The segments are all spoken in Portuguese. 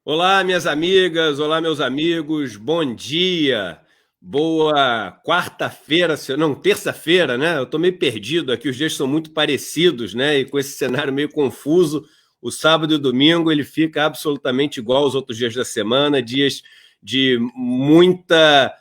Olá, minhas amigas, olá, meus amigos, bom dia, boa quarta-feira, não, terça-feira, né? Eu tô meio perdido aqui, os dias são muito parecidos, né? E com esse cenário meio confuso, o sábado e o domingo ele fica absolutamente igual aos outros dias da semana, dias de muita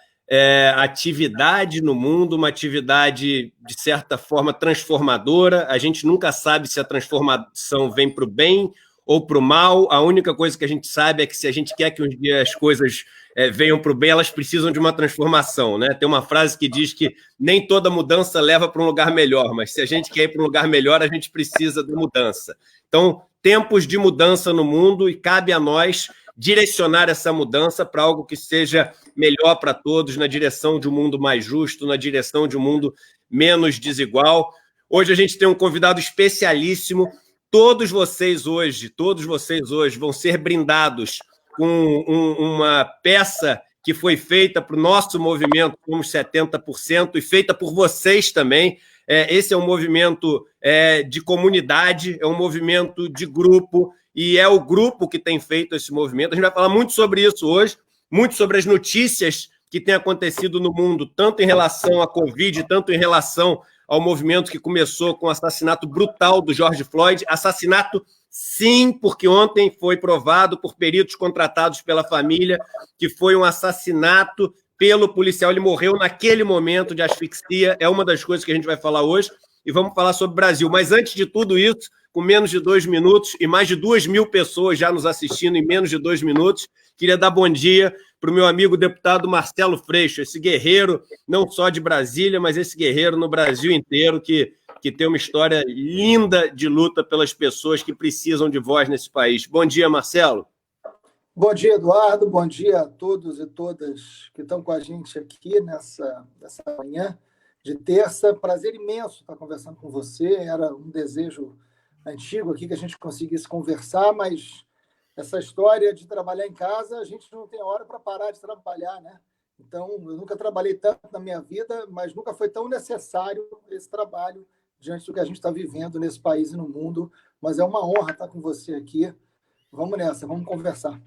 atividade no mundo, uma atividade de certa forma transformadora. A gente nunca sabe se a transformação vem para o bem ou para o mal. A única coisa que a gente sabe é que se a gente quer que um dia as coisas venham para o bem, elas precisam de uma transformação, né? Tem uma frase que diz que nem toda mudança leva para um lugar melhor, mas se a gente quer ir para um lugar melhor, a gente precisa de mudança. Então, tempos de mudança no mundo e cabe a nós direcionar essa mudança para algo que seja melhor para todos, na direção de um mundo mais justo, na direção de um mundo menos desigual. Hoje a gente tem um convidado especialíssimo. Todos vocês hoje vão ser brindados com uma peça que foi feita para o nosso movimento Somos 70% e feita por vocês também. Esse é um movimento de comunidade, é um movimento de grupo, e é o grupo que tem feito esse movimento. A gente vai falar muito sobre isso hoje, muito sobre as notícias que têm acontecido no mundo, tanto em relação à Covid, tanto em relação ao movimento que começou com o assassinato brutal do George Floyd. Assassinato, sim, porque ontem foi provado por peritos contratados pela família que foi um assassinato pelo policial. Ele morreu naquele momento de asfixia. É uma das coisas que a gente vai falar hoje. E vamos falar sobre o Brasil. Mas antes de tudo isso, com menos de 2 minutos e mais de 2.000 pessoas já nos assistindo em menos de 2 minutos, queria dar bom dia para o meu amigo deputado Marcelo Freixo, esse guerreiro não só de Brasília, mas esse guerreiro no Brasil inteiro que tem uma história linda de luta pelas pessoas que precisam de voz nesse país. Bom dia, Marcelo. Bom dia, Eduardo. Bom dia a todos e todas que estão com a gente aqui nessa manhã de terça. Prazer imenso estar conversando com você. Era um desejo antigo aqui que a gente conseguisse conversar, mas essa história de trabalhar em casa, a gente não tem hora para parar de trabalhar, né? Então, eu nunca trabalhei tanto na minha vida, mas nunca foi tão necessário esse trabalho diante do que a gente está vivendo nesse país e no mundo. Mas é uma honra estar com você aqui. Vamos nessa, vamos conversar.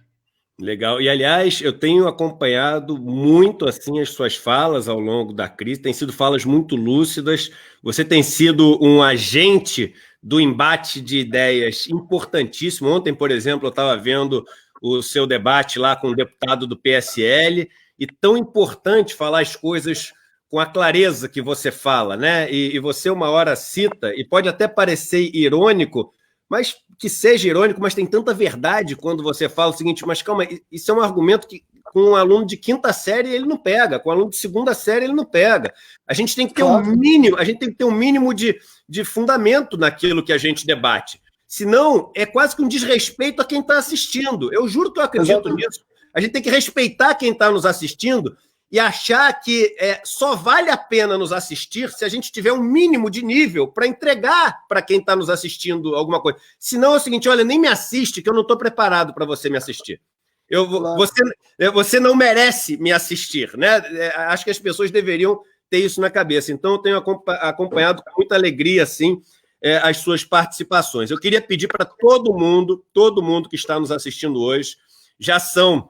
Legal. E, aliás, eu tenho acompanhado muito assim as suas falas ao longo da crise, têm sido falas muito lúcidas. Você tem sido um agente do embate de ideias importantíssimo. Ontem, por exemplo, eu estava vendo o seu debate lá com o deputado do PSL, e tão importante falar as coisas com a clareza que você fala, né? E você uma hora cita, e pode até parecer irônico, mas que seja irônico, mas tem tanta verdade quando você fala o seguinte: mas calma, isso é um argumento que com um aluno de quinta série ele não pega, com um aluno de segunda série ele não pega. A gente tem que ter um mínimo, a gente tem que ter um mínimo de fundamento naquilo que a gente debate. Senão, é quase que um desrespeito a quem está assistindo. Eu juro que eu acredito nisso. A gente tem que respeitar quem está nos assistindo e achar que só vale a pena nos assistir se a gente tiver um mínimo de nível para entregar para quem está nos assistindo alguma coisa. Senão é o seguinte: olha, nem me assiste, que eu não estou preparado para você me assistir. Você não merece me assistir, né? Acho que as pessoas deveriam ter isso na cabeça. Então, eu tenho acompanhado com muita alegria, assim, as suas participações. Eu queria pedir para todo mundo que está nos assistindo hoje, já são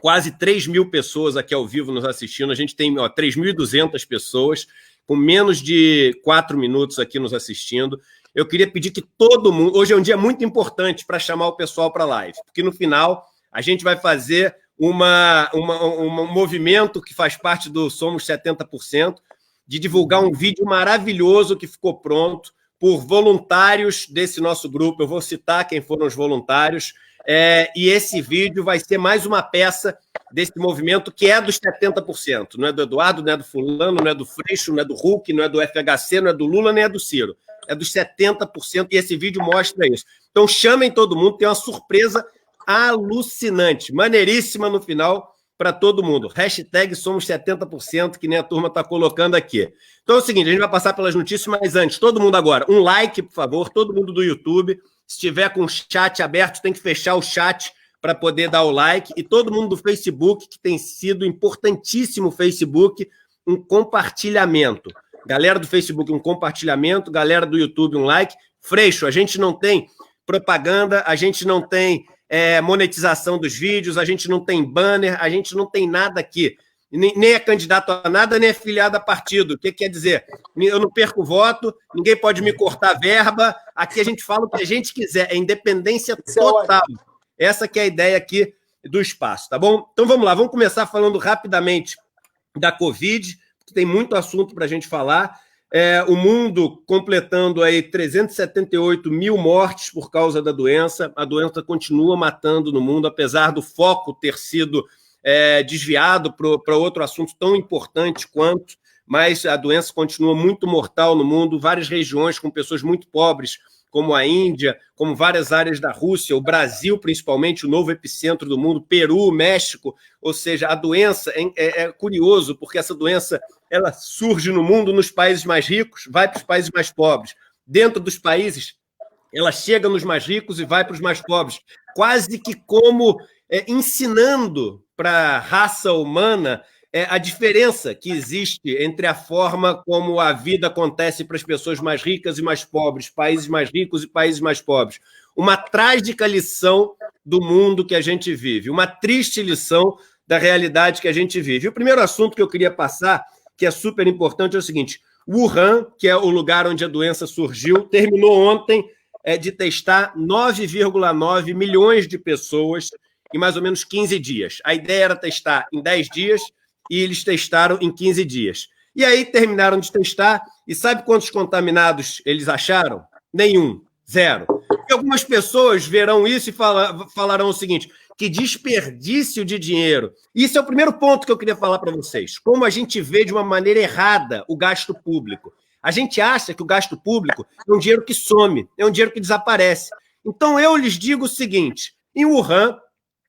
quase 3.000 pessoas aqui ao vivo nos assistindo. A gente tem 3.200 pessoas, com menos de 4 minutos aqui nos assistindo. Eu queria pedir que todo mundo... Hoje é um dia muito importante para chamar o pessoal para a live, porque no final a gente vai fazer um movimento que faz parte do Somos 70%, de divulgar um vídeo maravilhoso que ficou pronto por voluntários desse nosso grupo. Eu vou citar quem foram os voluntários. E esse vídeo vai ser mais uma peça desse movimento que é dos 70%. Não é do Eduardo, não é do fulano, não é do Freixo, não é do Hulk, não é do FHC, não é do Lula, nem é do Ciro. É dos 70%, e esse vídeo mostra isso. Então chamem todo mundo, tem uma surpresa alucinante, maneiríssima no final para todo mundo. Hashtag Somos 70%, que nem a turma está colocando aqui. Então é o seguinte, a gente vai passar pelas notícias, mas antes, todo mundo agora, um like, por favor, todo mundo do YouTube. Se estiver com o chat aberto, tem que fechar o chat para poder dar o like. E todo mundo do Facebook, que tem sido importantíssimo o Facebook, um compartilhamento. Galera do Facebook, um compartilhamento. Galera do YouTube, um like. Freixo, a gente não tem propaganda, a gente não tem monetização dos vídeos, a gente não tem banner, a gente não tem nada aqui. Nem é candidato a nada, nem é filiado a partido. O que quer dizer? Eu não perco voto, ninguém pode me cortar verba, aqui a gente fala o que a gente quiser, é independência total. Essa que é a ideia aqui do espaço, tá bom? Então vamos lá, vamos começar falando rapidamente da Covid, que tem muito assunto para a gente falar. O mundo completando aí 378 mil mortes por causa da doença. A doença continua matando no mundo, apesar do foco ter sido desviado para outro assunto tão importante quanto, mas a doença continua muito mortal no mundo. Várias regiões com pessoas muito pobres, como a Índia, como várias áreas da Rússia, o Brasil principalmente, o novo epicentro do mundo, Peru, México. Ou seja, a doença é curioso, porque essa doença ela surge no mundo nos países mais ricos, vai para os países mais pobres. Dentro dos países, ela chega nos mais ricos e vai para os mais pobres, quase que como ensinando para a raça humana a diferença que existe entre a forma como a vida acontece para as pessoas mais ricas e mais pobres, países mais ricos e países mais pobres. Uma trágica lição do mundo que a gente vive, uma triste lição da realidade que a gente vive. O primeiro assunto que eu queria passar, que é super importante, é o seguinte: Wuhan, que é o lugar onde a doença surgiu, terminou ontem de testar 9,9 milhões de pessoas em mais ou menos 15 dias. A ideia era testar em 10 dias e eles testaram em 15 dias. E aí terminaram de testar e sabe quantos contaminados eles acharam? Nenhum, zero. E algumas pessoas verão isso e falarão o seguinte: que desperdício de dinheiro. Isso é o primeiro ponto que eu queria falar para vocês. Como a gente vê de uma maneira errada o gasto público. A gente acha que o gasto público é um dinheiro que some, é um dinheiro que desaparece. Então eu lhes digo o seguinte: em Wuhan,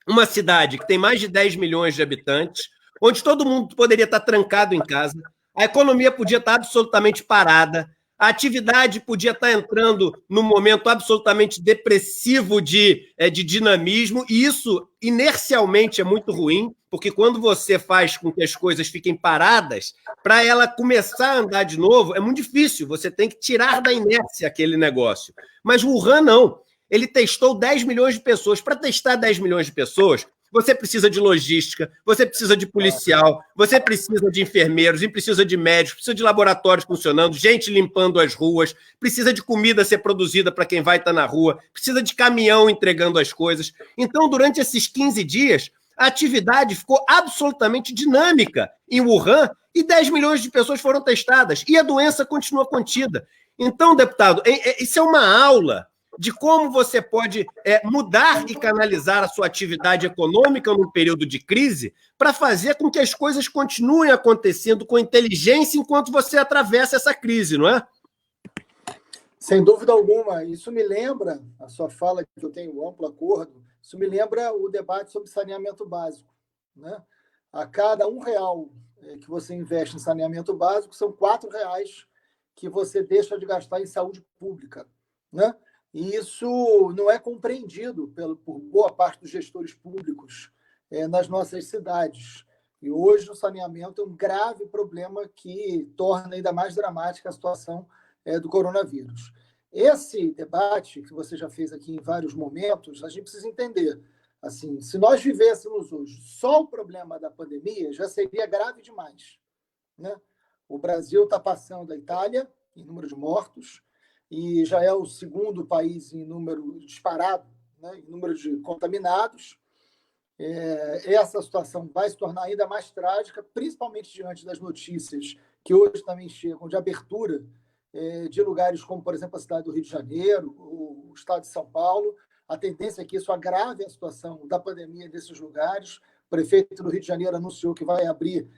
uma cidade que tem mais de 10 milhões de habitantes, onde todo mundo poderia estar trancado em casa, a economia podia estar absolutamente parada, a atividade podia estar entrando num momento absolutamente depressivo de dinamismo, e isso inercialmente é muito ruim, porque quando você faz com que as coisas fiquem paradas, para ela começar a andar de novo, é muito difícil, você tem que tirar da inércia aquele negócio. Mas o Wuhan não. Ele testou 10 milhões de pessoas. Para testar 10 milhões de pessoas, você precisa de logística, você precisa de policial, você precisa de enfermeiros, precisa de médicos, precisa de laboratórios funcionando, gente limpando as ruas, precisa de comida ser produzida para quem vai estar na rua, precisa de caminhão entregando as coisas. Então, durante esses 15 dias, a atividade ficou absolutamente dinâmica em Wuhan e 10 milhões de pessoas foram testadas e a doença continua contida. Então, deputado, isso é uma aula de como você pode mudar e canalizar a sua atividade econômica num período de crise para fazer com que as coisas continuem acontecendo com inteligência enquanto você atravessa essa crise, não é? Sem dúvida alguma. Isso me lembra, a sua fala, que eu tenho amplo acordo, isso me lembra o debate sobre saneamento básico, né? A cada R$ 1 que você investe em saneamento básico, são R$ 4 que você deixa de gastar em saúde pública, né? E isso não é compreendido por boa parte dos gestores públicos nas nossas cidades. E hoje o saneamento é um grave problema que torna ainda mais dramática a situação do coronavírus. Esse debate que você já fez aqui em vários momentos, a gente precisa entender. Assim, se nós vivêssemos hoje só o problema da pandemia, já seria grave demais, né? O Brasil está passando a Itália em número de mortos, e já é o segundo país em número disparado, né, em número de contaminados. Essa situação vai se tornar ainda mais trágica, principalmente diante das notícias que hoje também chegam de abertura de lugares como, por exemplo, a cidade do Rio de Janeiro, o estado de São Paulo. A tendência é que isso agrave a situação da pandemia desses lugares. O prefeito do Rio de Janeiro anunciou que vai abrir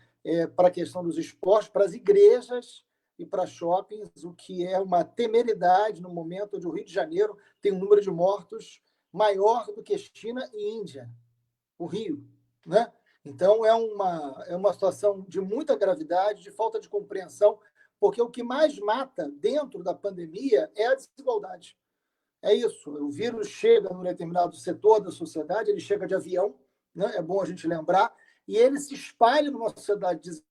para a questão dos esportes, para as igrejas e para shoppings, o que é uma temeridade no momento onde o Rio de Janeiro tem um número de mortos maior do que China e Índia, o Rio, né? Então, é uma situação de muita gravidade, de falta de compreensão, porque o que mais mata dentro da pandemia é a desigualdade. É isso, o vírus chega num determinado setor da sociedade, ele chega de avião, né? É bom a gente lembrar, e ele se espalha numa sociedade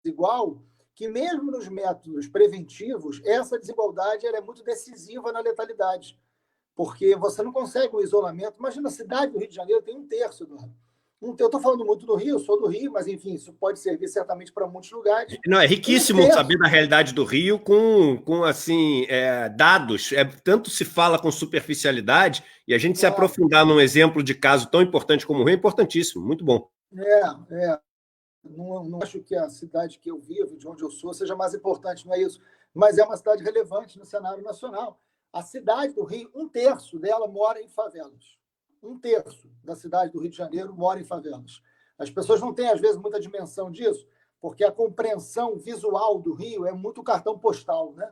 desigual, que mesmo nos métodos preventivos, essa desigualdade ela é muito decisiva na letalidade. porque você não consegue um isolamento. Imagina, a cidade do Rio de Janeiro tem um terço do Rio. Eu estou falando muito do Rio, sou do Rio, mas, enfim, isso pode servir certamente para muitos lugares. Não, é riquíssimo saber da realidade do Rio com assim, dados. Tanto se fala com superficialidade, e a gente se aprofundar num exemplo de caso tão importante como o Rio é importantíssimo, muito bom. Não acho que a cidade que eu vivo, de onde eu sou, seja mais importante, não é isso. Mas é uma cidade relevante no cenário nacional. A cidade do Rio, um terço dela mora em favelas. Um terço da cidade do Rio de Janeiro mora em favelas. As pessoas não têm, às vezes, muita dimensão disso, porque a compreensão visual do Rio é muito cartão postal, né?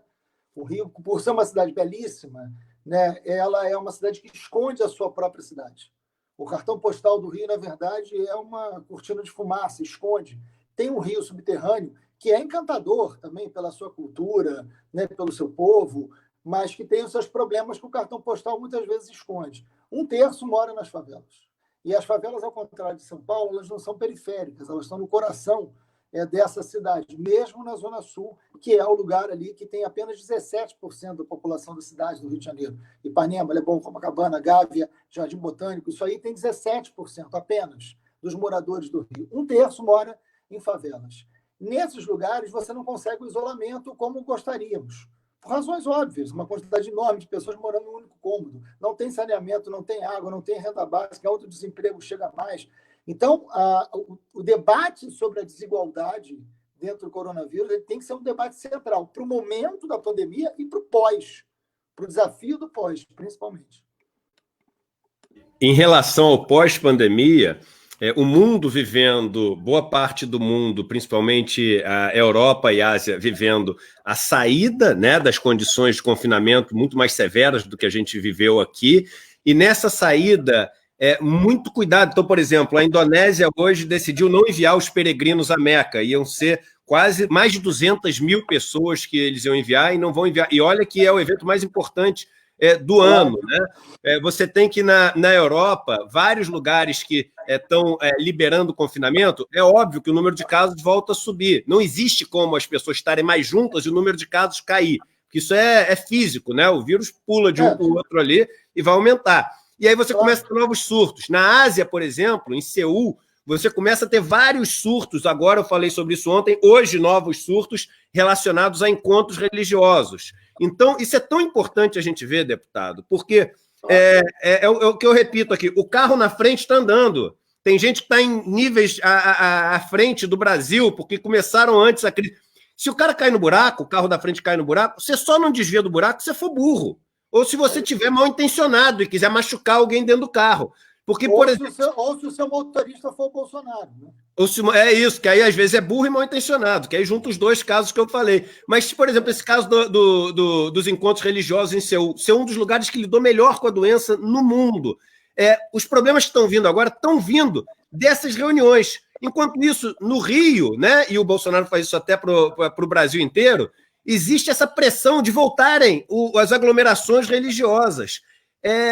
O Rio, por ser uma cidade belíssima, né, ela é uma cidade que esconde a sua própria cidade. O cartão postal do Rio, na verdade, é uma cortina de fumaça, esconde. Tem um rio subterrâneo que é encantador também pela sua cultura, né, pelo seu povo, mas que tem os seus problemas que o cartão postal muitas vezes esconde. Um terço mora nas favelas. E as favelas, ao contrário de São Paulo, elas não são periféricas, elas estão no coração dessa cidade, mesmo na Zona Sul, que é o lugar ali que tem apenas 17% da população da cidade do Rio de Janeiro. Ipanema, Leblon, Copacabana, Gávea, Jardim Botânico, isso aí tem 17% apenas dos moradores do Rio. Um terço mora em favelas. Nesses lugares, você não consegue o isolamento como gostaríamos. Por razões óbvias, uma quantidade enorme de pessoas morando num único cômodo. Não tem saneamento, não tem água, não tem renda básica, outro desemprego chega mais. Então, o debate sobre a desigualdade dentro do coronavírus ele tem que ser um debate central para o momento da pandemia e para o pós, para o desafio do pós, principalmente. Em relação ao pós-pandemia, o mundo vivendo, boa parte do mundo, principalmente a Europa e a Ásia, vivendo a saída, né, das condições de confinamento muito mais severas do que a gente viveu aqui, e nessa saída, muito cuidado. Então, por exemplo, a Indonésia hoje decidiu não enviar os peregrinos a Meca, iam ser quase mais de 200 mil pessoas que eles iam enviar e não vão enviar. E olha que é o evento mais importante do ano, né? Você tem que na Europa, vários lugares que estão liberando o confinamento, é óbvio que o número de casos volta a subir. Não existe como as pessoas estarem mais juntas e o número de casos cair, porque isso é físico, né? O vírus pula de um para o outro ali e vai aumentar. E aí você começa a ter novos surtos. Na Ásia, por exemplo, em Seul, você começa a ter vários surtos. Agora eu falei sobre isso ontem, hoje novos surtos relacionados a encontros religiosos. Então, isso é tão importante a gente ver, deputado, porque é o que eu repito aqui, o carro na frente está andando. Tem gente que está em níveis à frente do Brasil, porque começaram antes a crise. Se o cara cai no buraco, o carro da frente cai no buraco, você só não desvia do buraco se você for burro. Ou se você tiver mal intencionado e quiser machucar alguém dentro do carro. Porque, por exemplo, ou se o seu motorista for o Bolsonaro, né? É isso, que aí às vezes é burro e mal intencionado, que aí junta os dois casos que eu falei. Mas, por exemplo, esse caso dos encontros religiosos em Seul, ser um dos lugares que lidou melhor com a doença no mundo. Os problemas que estão vindo agora estão vindo dessas reuniões. Enquanto isso, no Rio, né, e o Bolsonaro faz isso até para o Brasil inteiro, existe essa pressão de voltarem as aglomerações religiosas.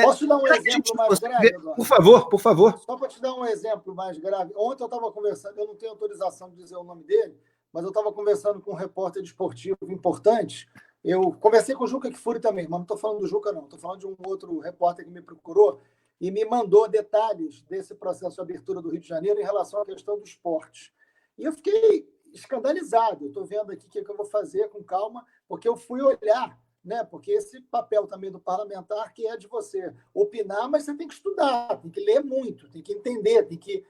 Posso te dar um exemplo mais grave, Eduardo? Por favor. Só para te dar um exemplo mais grave. Ontem eu estava conversando, eu não tenho autorização de dizer o nome dele, mas eu estava conversando com um repórter esportivo importante. Eu conversei com o Juca Kfouri também, mas não estou falando do Juca, não. Estou falando de um outro repórter que me procurou e me mandou detalhes desse processo de abertura do Rio de Janeiro em relação à questão do esporte. E eu fiquei escandalizado. Estou vendo aqui o que eu vou fazer com calma, porque eu fui olhar, né? Porque esse papel também do parlamentar, que é de você opinar, mas você tem que estudar, tem que ler muito, tem que entender, tem que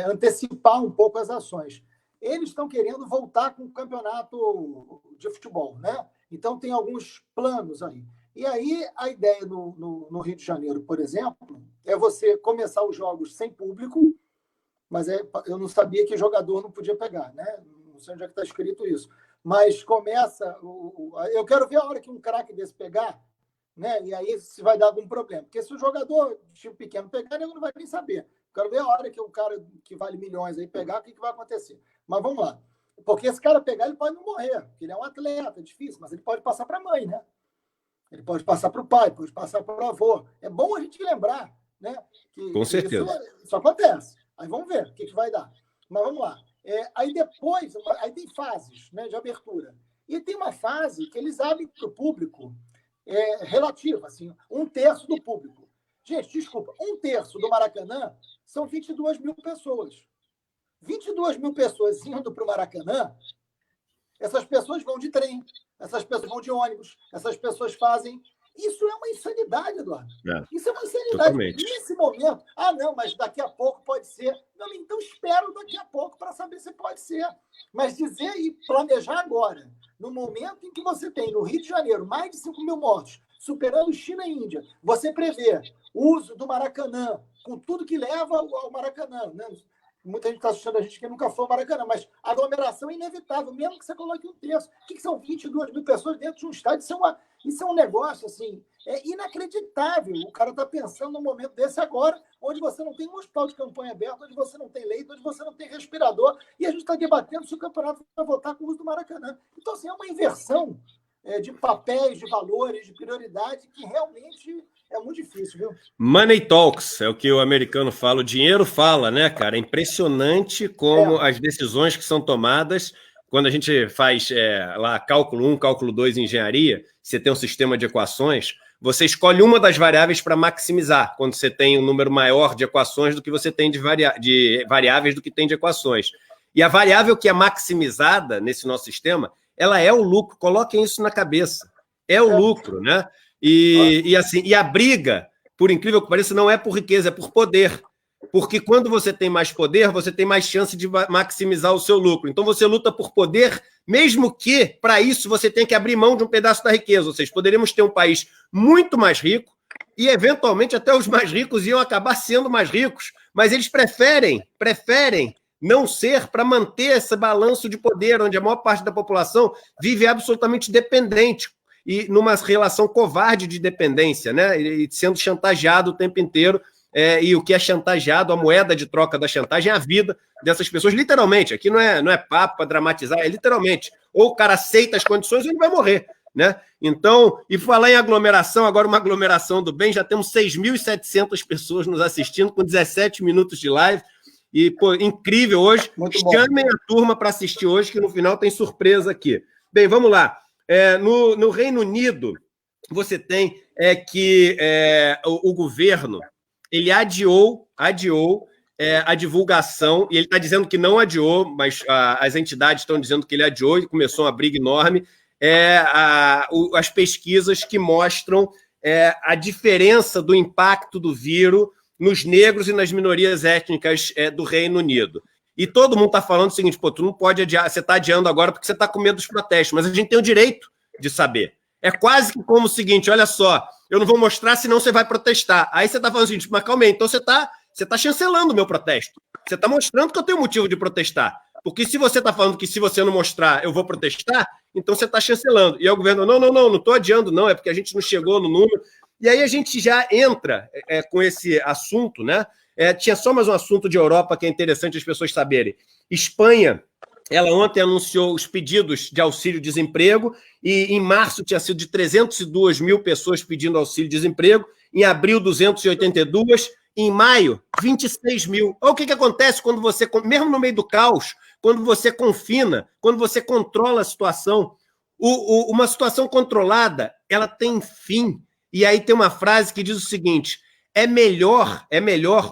antecipar um pouco as ações. Eles estão querendo voltar com o campeonato de futebol, né? Então tem alguns planos aí. E aí a ideia no Rio de Janeiro, por exemplo, é você começar os jogos sem público, mas eu não sabia que jogador não podia pegar, né? Não sei onde é que está escrito isso. Mas começa... Eu quero ver a hora que um craque desse pegar, né? E aí se vai dar algum problema. Porque se o jogador de time pequeno pegar, ele não vai nem saber. Eu quero ver a hora que o cara que vale milhões aí pegar, o que vai acontecer. Mas vamos lá. Porque esse cara pegar, ele pode não morrer. Porque ele é um atleta, é difícil, mas ele pode passar para a mãe, né? Ele pode passar para o pai, pode passar para o avô. É bom a gente lembrar, né? Com certeza. Isso acontece. Aí vamos ver o que vai dar. Mas vamos lá. Aí depois, aí tem fases, né, de abertura. E tem uma fase que eles abrem para o público relativa, assim, 1/3 do público. Gente, desculpa, 1/3 do Maracanã são 22 mil pessoas. 22 mil pessoas indo para o Maracanã, essas pessoas vão de trem, essas pessoas vão de ônibus, essas pessoas fazem... Isso é uma insanidade, Eduardo. Isso é uma insanidade. Totalmente. Nesse momento, não, mas daqui a pouco pode ser. Não, então espero daqui a pouco para saber se pode ser. Mas dizer e planejar agora, no momento em que você tem no Rio de Janeiro mais de 5 mil mortos, superando China e Índia, você prevê o uso do Maracanã, com tudo que leva ao Maracanã, né? Muita gente está assistindo a gente que nunca foi ao Maracanã, mas a aglomeração é inevitável, mesmo que você coloque 1/3. O que são 22 mil pessoas dentro de um estádio? Isso é um negócio assim, inacreditável. O cara está pensando num momento desse agora, onde você não tem um hospital de campanha aberto, onde você não tem leito, onde você não tem respirador, e a gente está debatendo se o campeonato vai voltar com o uso do Maracanã. Então, assim, é uma inversão de papéis, de valores, de prioridade, que realmente é muito difícil, viu? Money talks, é o que o americano fala, o dinheiro fala, né, cara? É impressionante como as decisões que são tomadas, quando a gente faz lá cálculo 1, cálculo 2 em engenharia, você tem um sistema de equações, você escolhe uma das variáveis para maximizar, quando você tem um número maior de equações do que você tem de variáveis do que tem de equações. E a variável que é maximizada nesse nosso sistema, ela é o lucro, coloquem isso na cabeça, é o lucro, né? E a briga, por incrível que pareça, não é por riqueza, é por poder. Porque quando você tem mais poder, você tem mais chance de maximizar o seu lucro. Então você luta por poder, mesmo que, para isso, você tenha que abrir mão de um pedaço da riqueza. Ou seja, poderíamos ter um país muito mais rico e, eventualmente, até os mais ricos iam acabar sendo mais ricos. Mas eles preferem não ser para manter esse balanço de poder, onde a maior parte da população vive absolutamente dependente e numa relação covarde de dependência, né? E sendo chantageado o tempo inteiro. E o que é chantageado, a moeda de troca da chantagem é a vida dessas pessoas, literalmente. Aqui não é papo para dramatizar, é literalmente. Ou o cara aceita as condições ou ele vai morrer, né? Então, e falar em aglomeração, agora uma aglomeração do bem, já temos 6.700 pessoas nos assistindo, com 17 minutos de live. E, pô, incrível hoje. Chamem a turma para assistir hoje, que no final tem surpresa aqui. Bem, vamos lá. No Reino Unido, você tem que o governo ele adiou a divulgação, e ele está dizendo que não adiou, mas as entidades estão dizendo que ele adiou, e começou uma briga enorme, as pesquisas que mostram a diferença do impacto do vírus nos negros e nas minorias étnicas do Reino Unido. E todo mundo está falando o seguinte, pô, tu não pode adiar, você está adiando agora porque você está com medo dos protestos, mas a gente tem o direito de saber. É quase que como o seguinte, olha só, eu não vou mostrar, senão você vai protestar. Aí você está falando o seguinte, mas calma aí, então você tá chancelando o meu protesto. Você está mostrando que eu tenho motivo de protestar. Porque se você está falando que se você não mostrar, eu vou protestar, então você está chancelando. E aí o governo, não estou adiando, não, é porque a gente não chegou no número. E aí a gente já entra com esse assunto, né? Tinha só mais um assunto de Europa que é interessante as pessoas saberem. Espanha, ela ontem anunciou os pedidos de auxílio-desemprego e em março tinha sido de 302 mil pessoas pedindo auxílio-desemprego, em abril 282, em maio 26 mil. Olha o que acontece quando você, mesmo no meio do caos, quando você confina, quando você controla a situação. Uma situação controlada, ela tem fim. E aí tem uma frase que diz o seguinte, é melhor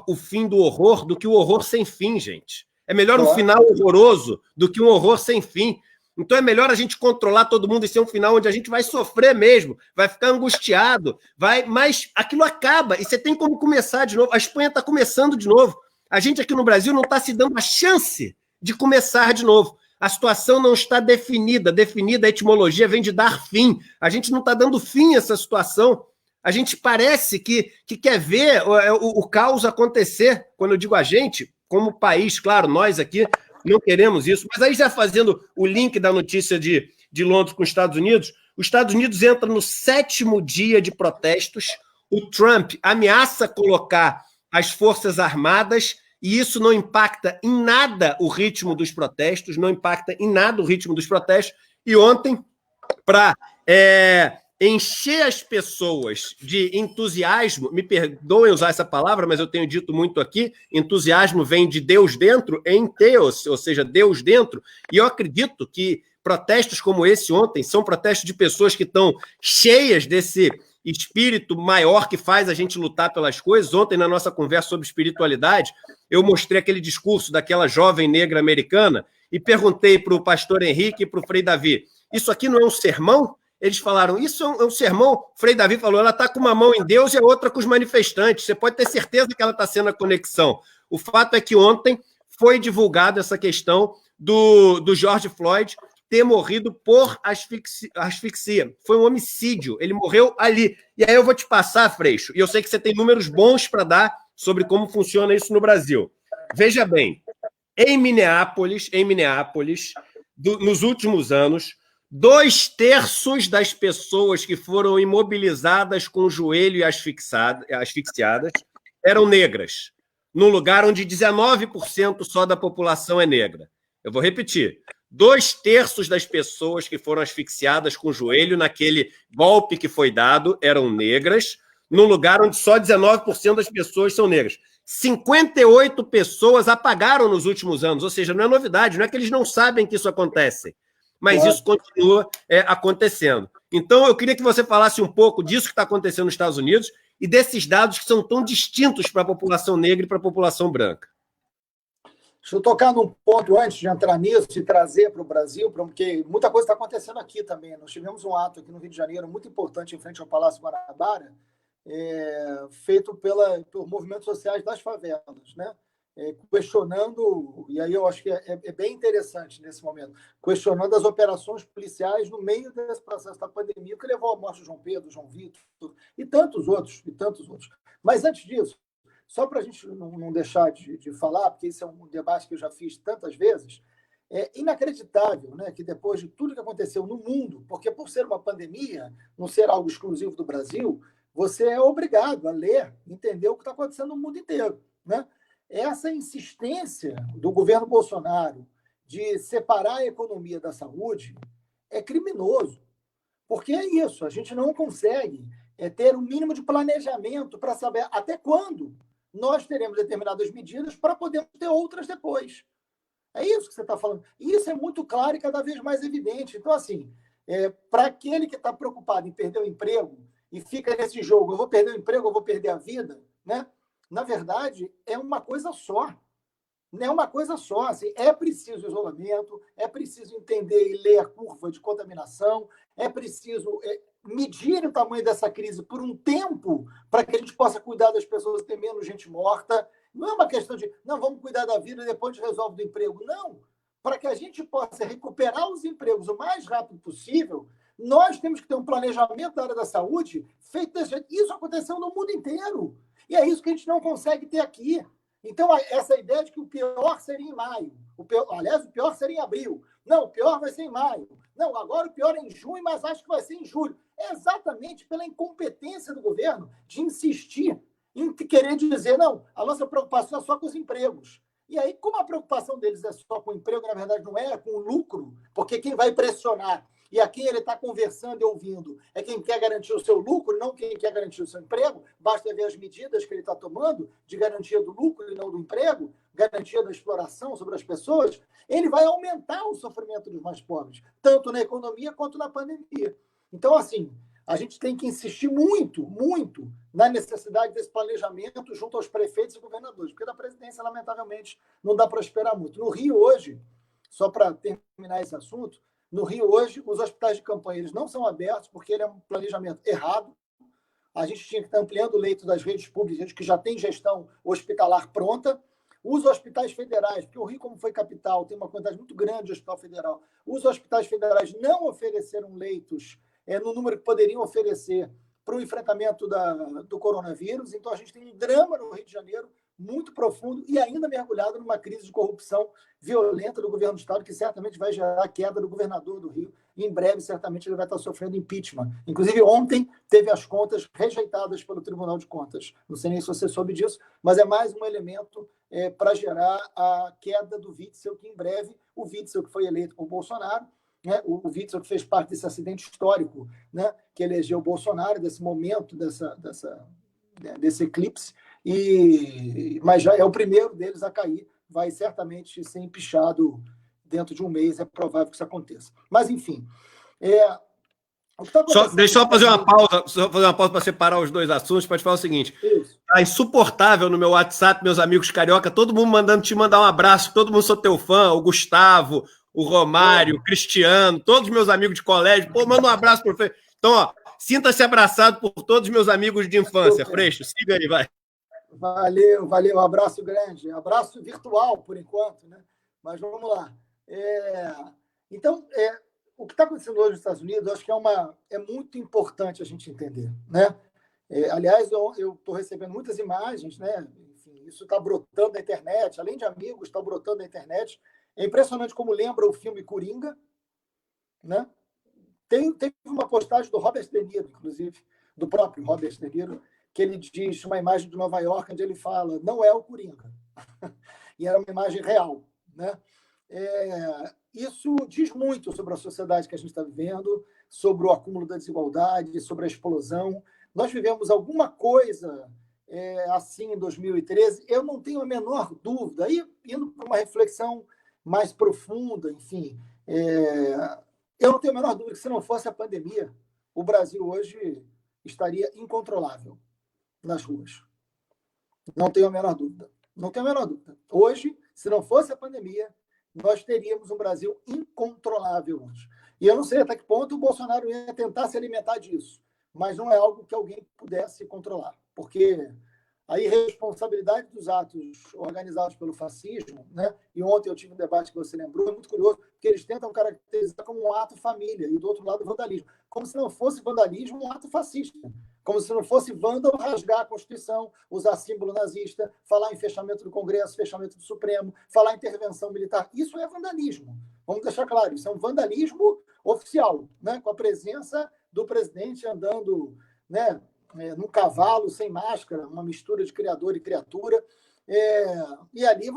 o fim do horror do que o horror sem fim, gente. É melhor um final horroroso do que um horror sem fim. Então é melhor a gente controlar todo mundo e ser um final onde a gente vai sofrer mesmo, vai ficar angustiado, mas aquilo acaba e você tem como começar de novo. A Espanha está começando de novo. A gente aqui no Brasil não está se dando a chance de começar de novo. A situação não está definida. Definida, a etimologia vem de dar fim. A gente não está dando fim a essa situação. A gente parece que quer ver o caos acontecer. Quando eu digo a gente, como país, claro, nós aqui não queremos isso. Mas aí já fazendo o link da notícia de Londres com os Estados Unidos entra no 7º dia de protestos. O Trump ameaça colocar as Forças Armadas e isso não impacta em nada o ritmo dos protestos, E ontem, para encher as pessoas de entusiasmo, me perdoem usar essa palavra, mas eu tenho dito muito aqui, entusiasmo vem de Deus dentro, em Theos, ou seja, Deus dentro, e eu acredito que protestos como esse ontem são protestos de pessoas que estão cheias desse espírito maior que faz a gente lutar pelas coisas. Ontem, na nossa conversa sobre espiritualidade, eu mostrei aquele discurso daquela jovem negra americana e perguntei para o pastor Henrique e para o Frei Davi, isso aqui não é um sermão? Eles falaram, isso é um sermão? O Frei Davi falou, ela está com uma mão em Deus e a outra com os manifestantes. Você pode ter certeza que ela está sendo a conexão. O fato é que ontem foi divulgada essa questão do George Floyd ter morrido por asfixia. Foi um homicídio, ele morreu ali. E aí eu vou te passar, Freixo, e eu sei que você tem números bons para dar sobre como funciona isso no Brasil. Veja bem, em Minneapolis, nos últimos anos, 2/3 das pessoas que foram imobilizadas com o joelho e asfixiadas eram negras, num lugar onde 19% só da população é negra. Eu vou repetir. 2/3 das pessoas que foram asfixiadas com o joelho naquele golpe que foi dado eram negras, num lugar onde só 19% das pessoas são negras. 58 pessoas apagaram nos últimos anos, ou seja, não é novidade, não é que eles não sabem que isso acontece, mas isso continua acontecendo. Então, eu queria que você falasse um pouco disso que está acontecendo nos Estados Unidos e desses dados que são tão distintos para a população negra e para a população branca. Deixa eu tocar num ponto antes de entrar nisso e trazer para o Brasil, porque muita coisa está acontecendo aqui também. Nós tivemos um ato aqui no Rio de Janeiro muito importante em frente ao Palácio Guanabara, feito por movimentos sociais das favelas, né? Questionando, e aí eu acho que é bem interessante nesse momento, questionando as operações policiais no meio desse processo da pandemia, que levou à morte de João Pedro, João Vitor e tantos outros. Mas antes disso, só para a gente não deixar de falar, porque isso é um debate que eu já fiz tantas vezes, é inacreditável, né, que depois de tudo que aconteceu no mundo, porque por ser uma pandemia, não ser algo exclusivo do Brasil, você é obrigado a ler, entender o que está acontecendo no mundo inteiro, né? Essa insistência do governo Bolsonaro de separar a economia da saúde é criminoso, porque é isso, a gente não consegue ter um mínimo de planejamento para saber até quando nós teremos determinadas medidas para podermos ter outras depois. É isso que você está falando. E isso é muito claro e cada vez mais evidente. Então, assim, para aquele que está preocupado em perder o emprego e fica nesse jogo, eu vou perder o emprego, eu vou perder a vida, né? Na verdade, é uma coisa só. Não é uma coisa só. Assim, é preciso isolamento, é preciso entender e ler a curva de contaminação, é preciso medir o tamanho dessa crise por um tempo para que a gente possa cuidar das pessoas e ter menos gente morta. Não é uma questão de, não, vamos cuidar da vida e depois a gente resolve do emprego. Não. Para que a gente possa recuperar os empregos o mais rápido possível, nós temos que ter um planejamento da área da saúde feito desse jeito. Isso aconteceu no mundo inteiro. E é isso que a gente não consegue ter aqui. Então, essa ideia de que o pior seria em maio, o pior seria em abril. Não, o pior vai ser em maio. Não, agora o pior é em junho, mas acho que vai ser em julho. É exatamente pela incompetência do governo de insistir em querer dizer, não, a nossa preocupação é só com os empregos. E aí, como a preocupação deles é só com o emprego, na verdade não é com o lucro, porque quem vai pressionar e a quem ele está conversando e ouvindo é quem quer garantir o seu lucro, não quem quer garantir o seu emprego. Basta ver as medidas que ele está tomando de garantia do lucro e não do emprego, garantia da exploração sobre as pessoas. Ele vai aumentar o sofrimento dos mais pobres, tanto na economia quanto na pandemia. Então, assim, a gente tem que insistir muito, muito na necessidade desse planejamento junto aos prefeitos e governadores, porque da presidência, lamentavelmente, não dá para esperar muito. No Rio, hoje, só para terminar esse assunto, no Rio, hoje, os hospitais de campanha eles não são abertos porque ele é um planejamento errado. A gente tinha que estar ampliando o leito das redes públicas que já tem gestão hospitalar pronta. Os hospitais federais, porque o Rio, como foi capital, tem uma quantidade muito grande de hospital federal. Os hospitais federais não ofereceram leitos no número que poderiam oferecer para o enfrentamento do coronavírus. Então, a gente tem um drama no Rio de Janeiro muito profundo e ainda mergulhado numa crise de corrupção violenta do governo do Estado, que certamente vai gerar a queda do governador do Rio. E em breve, certamente, ele vai estar sofrendo impeachment. Inclusive, ontem teve as contas rejeitadas pelo Tribunal de Contas. Não sei nem se você soube disso, mas é mais um elemento para gerar a queda do Witzel, que em breve o Witzel, que foi eleito por Bolsonaro, né, o Witzel, que fez parte desse acidente histórico, né, que elegeu o Bolsonaro, desse momento, desse eclipse, mas já é o primeiro deles a cair, vai certamente ser empichado dentro de um mês é provável que isso aconteça. Mas, enfim, deixa eu só fazer uma pausa para separar os dois assuntos, para te falar o seguinte. Tá insuportável no meu WhatsApp, meus amigos carioca, todo mundo mandando te mandar um abraço, todo mundo sou teu fã, o Gustavo, o Romário, o Cristiano, todos meus amigos de colégio, pô, manda um abraço pro Freixo. Então, ó, sinta-se abraçado por todos os meus amigos de infância. Freixo, siga aí, vai. Valeu, abraço grande, abraço virtual por enquanto, né? Mas vamos lá. Então, o que está acontecendo hoje nos Estados Unidos, eu acho que é muito importante a gente entender, né? Aliás, eu estou recebendo muitas imagens, né? Enfim, isso está brotando na internet, além de amigos, está brotando na internet. É impressionante como lembra o filme Coringa, né? Tem uma postagem do Robert De Niro, inclusive, do próprio Robert De Niro, que ele diz uma imagem de Nova York, onde ele fala, não é o Coringa. E era uma imagem real, né? Isso diz muito sobre a sociedade que a gente está vivendo, sobre o acúmulo da desigualdade, sobre a explosão. Nós vivemos alguma coisa assim em 2013, eu não tenho a menor dúvida. Aí, indo para uma reflexão mais profunda, enfim, eu não tenho a menor dúvida que se não fosse a pandemia, o Brasil hoje estaria incontrolável nas ruas. Não tenho a menor dúvida. Não tenho a menor dúvida. Hoje, se não fosse a pandemia, nós teríamos um Brasil incontrolável hoje. E eu não sei até que ponto o Bolsonaro ia tentar se alimentar disso, mas não é algo que alguém pudesse controlar, porque a irresponsabilidade dos atos organizados pelo fascismo, né? E ontem eu tive um debate que você lembrou, é muito curioso, porque eles tentam caracterizar como um ato família, e do outro lado, vandalismo. Como se não fosse vandalismo um ato fascista. Como se não fosse vândalo rasgar a Constituição, usar símbolo nazista, falar em fechamento do Congresso, fechamento do Supremo, falar em intervenção militar. Isso é vandalismo. Vamos deixar claro, isso é um vandalismo oficial, né? Com a presença do presidente andando, né, num cavalo sem máscara, uma mistura de criador e criatura. E ali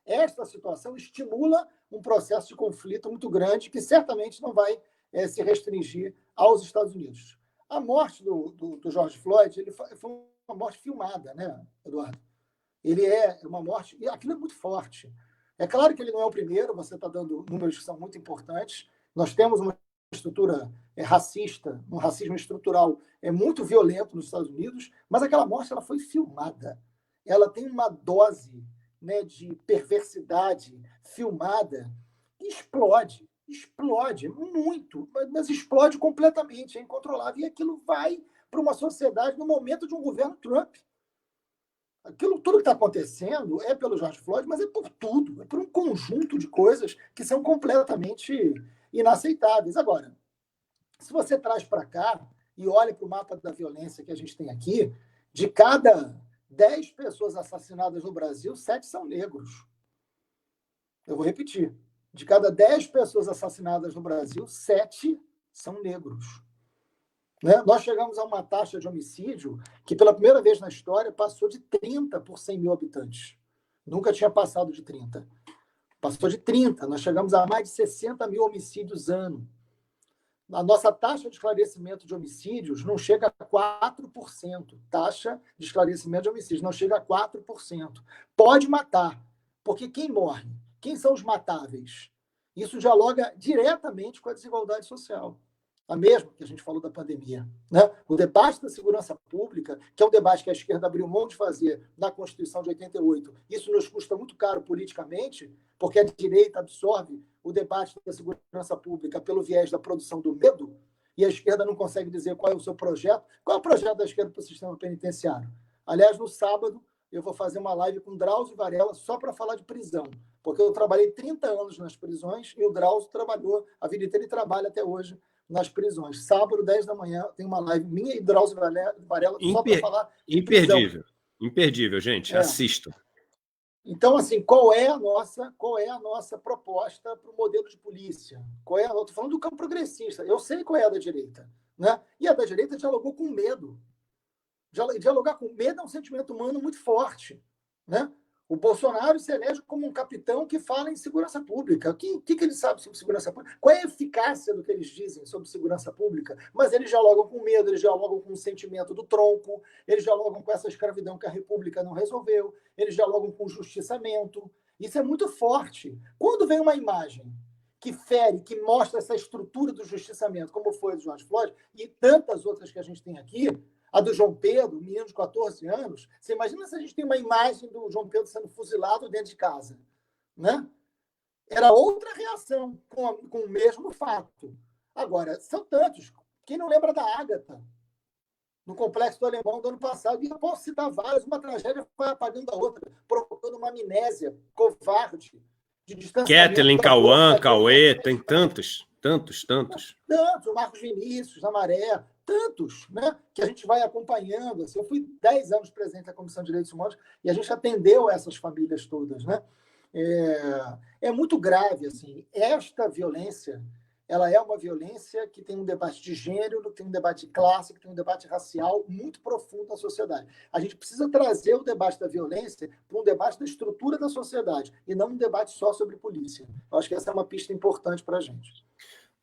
esta situação estimula um processo de conflito muito grande que certamente não vai se restringir aos Estados Unidos. A morte do George Floyd foi uma morte filmada, né, Eduardo? Ele é uma morte, e aquilo é muito forte. É claro que ele não é o primeiro, você está dando números que são muito importantes. Nós temos uma estrutura racista, um racismo estrutural muito violento nos Estados Unidos, mas aquela morte ela foi filmada. Ela tem uma dose, né, de perversidade filmada que explode muito, mas explode completamente, é incontrolável. E aquilo vai para uma sociedade no momento de um governo Trump. Aquilo tudo que está acontecendo é pelo George Floyd, mas é por tudo, é por um conjunto de coisas que são completamente inaceitáveis. Agora, se você traz para cá e olha para o mapa da violência que a gente tem aqui, de cada 10 pessoas assassinadas no Brasil, 7 são negros. Eu vou repetir. De cada 10 pessoas assassinadas no Brasil, 7 são negros. Né? Nós chegamos a uma taxa de homicídio que, pela primeira vez na história, passou de 30 por 100 mil habitantes. Nunca tinha passado de 30. Passou de 30. Nós chegamos a mais de 60 mil homicídios ano. A nossa taxa de esclarecimento de homicídios não chega a 4%. Taxa de esclarecimento de homicídios não chega a 4%. Pode matar, porque quem morre? Quem são os matáveis? Isso dialoga diretamente com a desigualdade social. A mesma que a gente falou da pandemia. Né? O debate da segurança pública, que é um debate que a esquerda abriu mão de fazer na Constituição de 88, isso nos custa muito caro politicamente, porque a direita absorve o debate da segurança pública pelo viés da produção do medo, e a esquerda não consegue dizer qual é o seu projeto. Qual é o projeto da esquerda para o sistema penitenciário? Aliás, no sábado, eu vou fazer uma live com Drauzio Varela só para falar de prisão, porque eu trabalhei 30 anos nas prisões e o Drauzio trabalhou a vida inteira e trabalha até hoje nas prisões. Sábado, 10 da manhã, tem uma live minha e Drauzio Varela só para falar de prisão. Imperdível, gente. Assistam. Então, assim, qual é a nossa proposta para o modelo de polícia? Eu estou falando do campo progressista. Eu sei qual é a da direita. Né? E a da direita dialogou com medo. Dialogar com medo é um sentimento humano muito forte. Né? O Bolsonaro se elege como um capitão que fala em segurança pública. O que ele sabe sobre segurança pública? Qual é a eficácia do que eles dizem sobre segurança pública? Mas eles dialogam com medo, eles dialogam com o sentimento do tronco, eles dialogam com essa escravidão que a República não resolveu, eles dialogam com o justiçamento. Isso é muito forte. Quando vem uma imagem que fere, que mostra essa estrutura do justiçamento, como foi a do George Floyd, e tantas outras que a gente tem aqui, a do João Pedro, um menino de 14 anos, você imagina se a gente tem uma imagem do João Pedro sendo fuzilado dentro de casa, né? Era outra reação com o mesmo fato. Agora, são tantos. Quem não lembra da Ágata, no Complexo do Alemão do ano passado? E eu posso citar vários. Uma tragédia foi apagando a outra, provocando uma amnésia covarde, de distanciamento. Kathleen, Cauã, Cauê, tem tantos. Tantos. Tantos, o Marcos Vinícius, a Maré, tantos, né, que a gente vai acompanhando. Assim, eu fui 10 anos presidente da Comissão de Direitos Humanos e a gente atendeu essas famílias todas, né? É muito grave, assim. Esta violência, ela é uma violência que tem um debate de gênero, que tem um debate de classe, que tem um debate racial muito profundo na sociedade. A gente precisa trazer o debate da violência para um debate da estrutura da sociedade e não um debate só sobre polícia. Eu acho que essa é uma pista importante para a gente.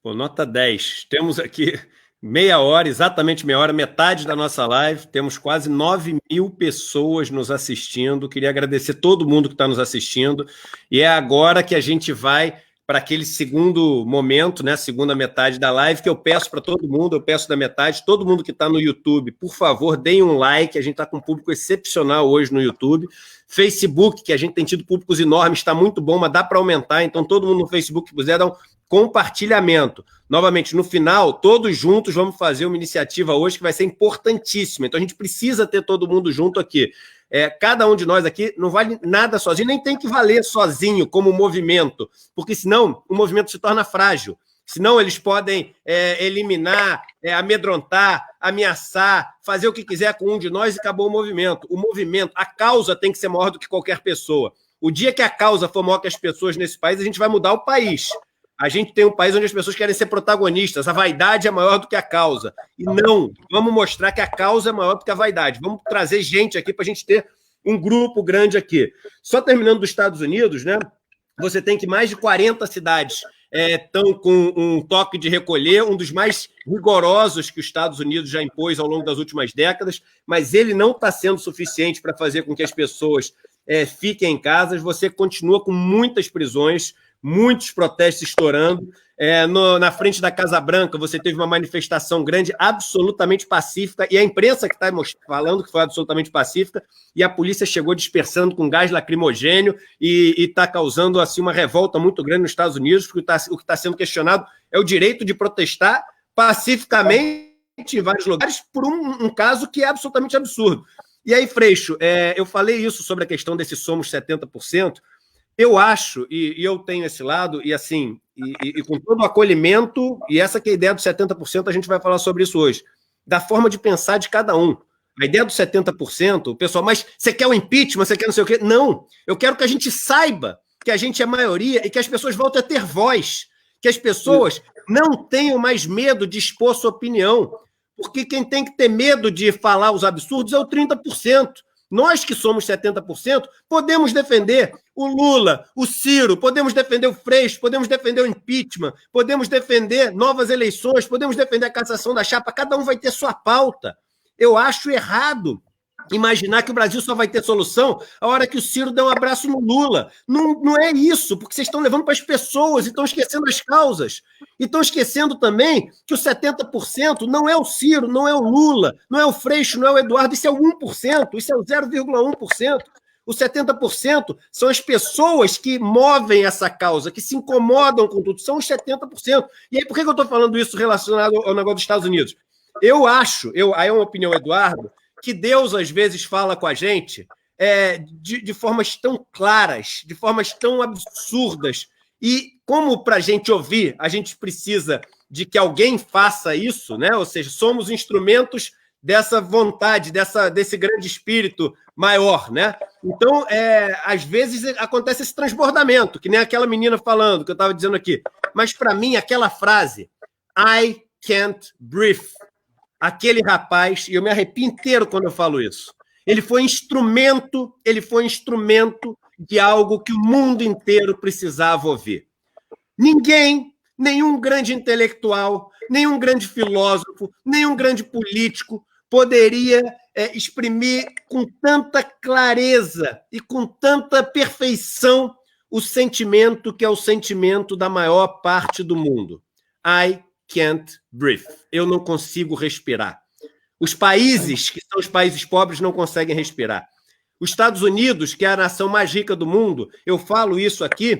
Pô, nota 10. Temos aqui meia hora, exatamente meia hora, metade da nossa live. Temos quase 9.000 pessoas nos assistindo. Queria agradecer todo mundo que está nos assistindo. E é agora que a gente vai para aquele segundo momento, né, segunda metade da live, que eu peço para todo mundo, eu peço da metade, todo mundo que está no YouTube, por favor, deem um like. A gente está com um público excepcional hoje no YouTube. Facebook, que a gente tem tido públicos enormes, está muito bom, mas dá para aumentar. Então, todo mundo no Facebook que puder dar um compartilhamento. Novamente, no final, todos juntos vamos fazer uma iniciativa hoje que vai ser importantíssima. Então, a gente precisa ter todo mundo junto aqui. Cada um de nós aqui não vale nada sozinho, nem tem que valer sozinho como movimento, porque senão o movimento se torna frágil. Senão eles podem eliminar, amedrontar, ameaçar, fazer o que quiser com um de nós e acabou o movimento. O movimento, a causa tem que ser maior do que qualquer pessoa. O dia que a causa for maior que as pessoas nesse país, a gente vai mudar o país. A gente tem um país onde as pessoas querem ser protagonistas, a vaidade é maior do que a causa. E não, vamos mostrar que a causa é maior do que a vaidade. Vamos trazer gente aqui para a gente ter um grupo grande aqui. Só terminando dos Estados Unidos, né? Você tem que mais de 40 cidades estão com um toque de recolher, um dos mais rigorosos que os Estados Unidos já impôs ao longo das últimas décadas, mas ele não está sendo suficiente para fazer com que as pessoas fiquem em casa. Você continua com muitas prisões, muitos protestos estourando. Na frente da Casa Branca, você teve uma manifestação grande, absolutamente pacífica, e a imprensa que está falando que foi absolutamente pacífica, e a polícia chegou dispersando com gás lacrimogênio e está causando assim, uma revolta muito grande nos Estados Unidos, porque o que está sendo questionado é o direito de protestar pacificamente em vários lugares por um caso que é absolutamente absurdo. E aí, Freixo, eu falei isso sobre a questão desse somos 70%, eu acho, e eu tenho esse lado, e assim, e com todo o acolhimento, e essa que é a ideia dos 70%, a gente vai falar sobre isso hoje, da forma de pensar de cada um. A ideia dos 70%, o pessoal, mas você quer o impeachment, você quer não sei o quê? Não, eu quero que a gente saiba que a gente é maioria e que as pessoas voltem a ter voz, que as pessoas não tenham mais medo de expor sua opinião, porque quem tem que ter medo de falar os absurdos é o 30%. Nós que somos 70%, podemos defender o Lula, o Ciro, podemos defender o Freixo, podemos defender o impeachment, podemos defender novas eleições, podemos defender a cassação da chapa, cada um vai ter sua pauta. Eu acho errado imaginar que o Brasil só vai ter solução a hora que o Ciro der um abraço no Lula. Não é isso, porque vocês estão levando para as pessoas e estão esquecendo as causas. E estão esquecendo também que os 70% não é o Ciro, não é o Lula, não é o Freixo, não é o Eduardo, isso é o 1%, isso é o 0,1%. Os 70% são as pessoas que movem essa causa, que se incomodam com tudo, são os 70%. E aí, por que eu estou falando isso relacionado ao negócio dos Estados Unidos? Eu acho, aí é uma opinião, Eduardo, que Deus às vezes fala com a gente de formas tão claras, de formas tão absurdas. E como para a gente ouvir, a gente precisa de que alguém faça isso, né? Ou seja, somos instrumentos dessa vontade, desse grande espírito maior, né? Então, às vezes acontece esse transbordamento, que nem aquela menina falando, que eu estava dizendo aqui. Mas, para mim, aquela frase, I can't breathe, aquele rapaz, e eu me arrepio inteiro quando eu falo isso, ele foi instrumento de algo que o mundo inteiro precisava ouvir. Ninguém, nenhum grande intelectual, nenhum grande filósofo, nenhum grande político poderia exprimir com tanta clareza e com tanta perfeição o sentimento que é o sentimento da maior parte do mundo. I can't breathe. Eu não consigo respirar. Os países, que são os países pobres, não conseguem respirar. Os Estados Unidos, que é a nação mais rica do mundo, eu falo isso aqui,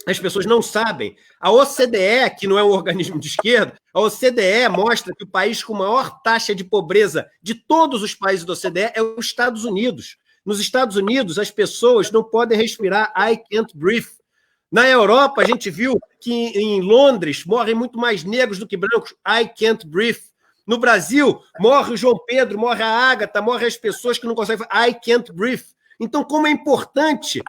as pessoas não sabem. A OCDE, que não é um organismo de esquerda, a OCDE mostra que o país com maior taxa de pobreza de todos os países da OCDE é os Estados Unidos. Nos Estados Unidos, as pessoas não podem respirar. I can't breathe. Na Europa, a gente viu que em Londres morrem muito mais negros do que brancos. I can't breathe. No Brasil, morre o João Pedro, morre a Ágata, morre as pessoas que não conseguem falar I can't breathe. Então, como é importante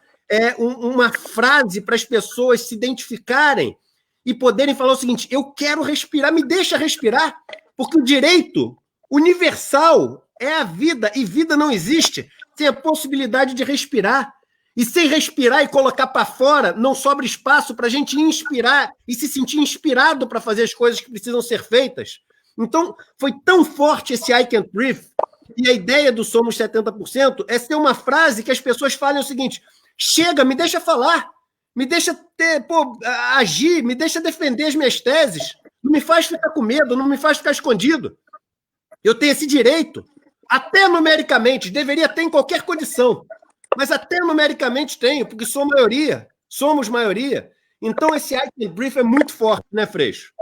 uma frase para as pessoas se identificarem e poderem falar o seguinte, eu quero respirar, me deixa respirar, porque o direito universal é a vida, e vida não existe sem a possibilidade de respirar. E sem respirar e colocar para fora, não sobra espaço para a gente inspirar e se sentir inspirado para fazer as coisas que precisam ser feitas. Então, foi tão forte esse I can't breathe, e a ideia do Somos 70% é ser uma frase que as pessoas falem o seguinte, chega, me deixa falar, me deixa agir, me deixa defender as minhas teses, não me faz ficar com medo, não me faz ficar escondido. Eu tenho esse direito, até numericamente, deveria ter em qualquer condição, mas até numericamente tenho, porque sou maioria, somos maioria. Então, esse I can't breathe é muito forte, né, Freixo?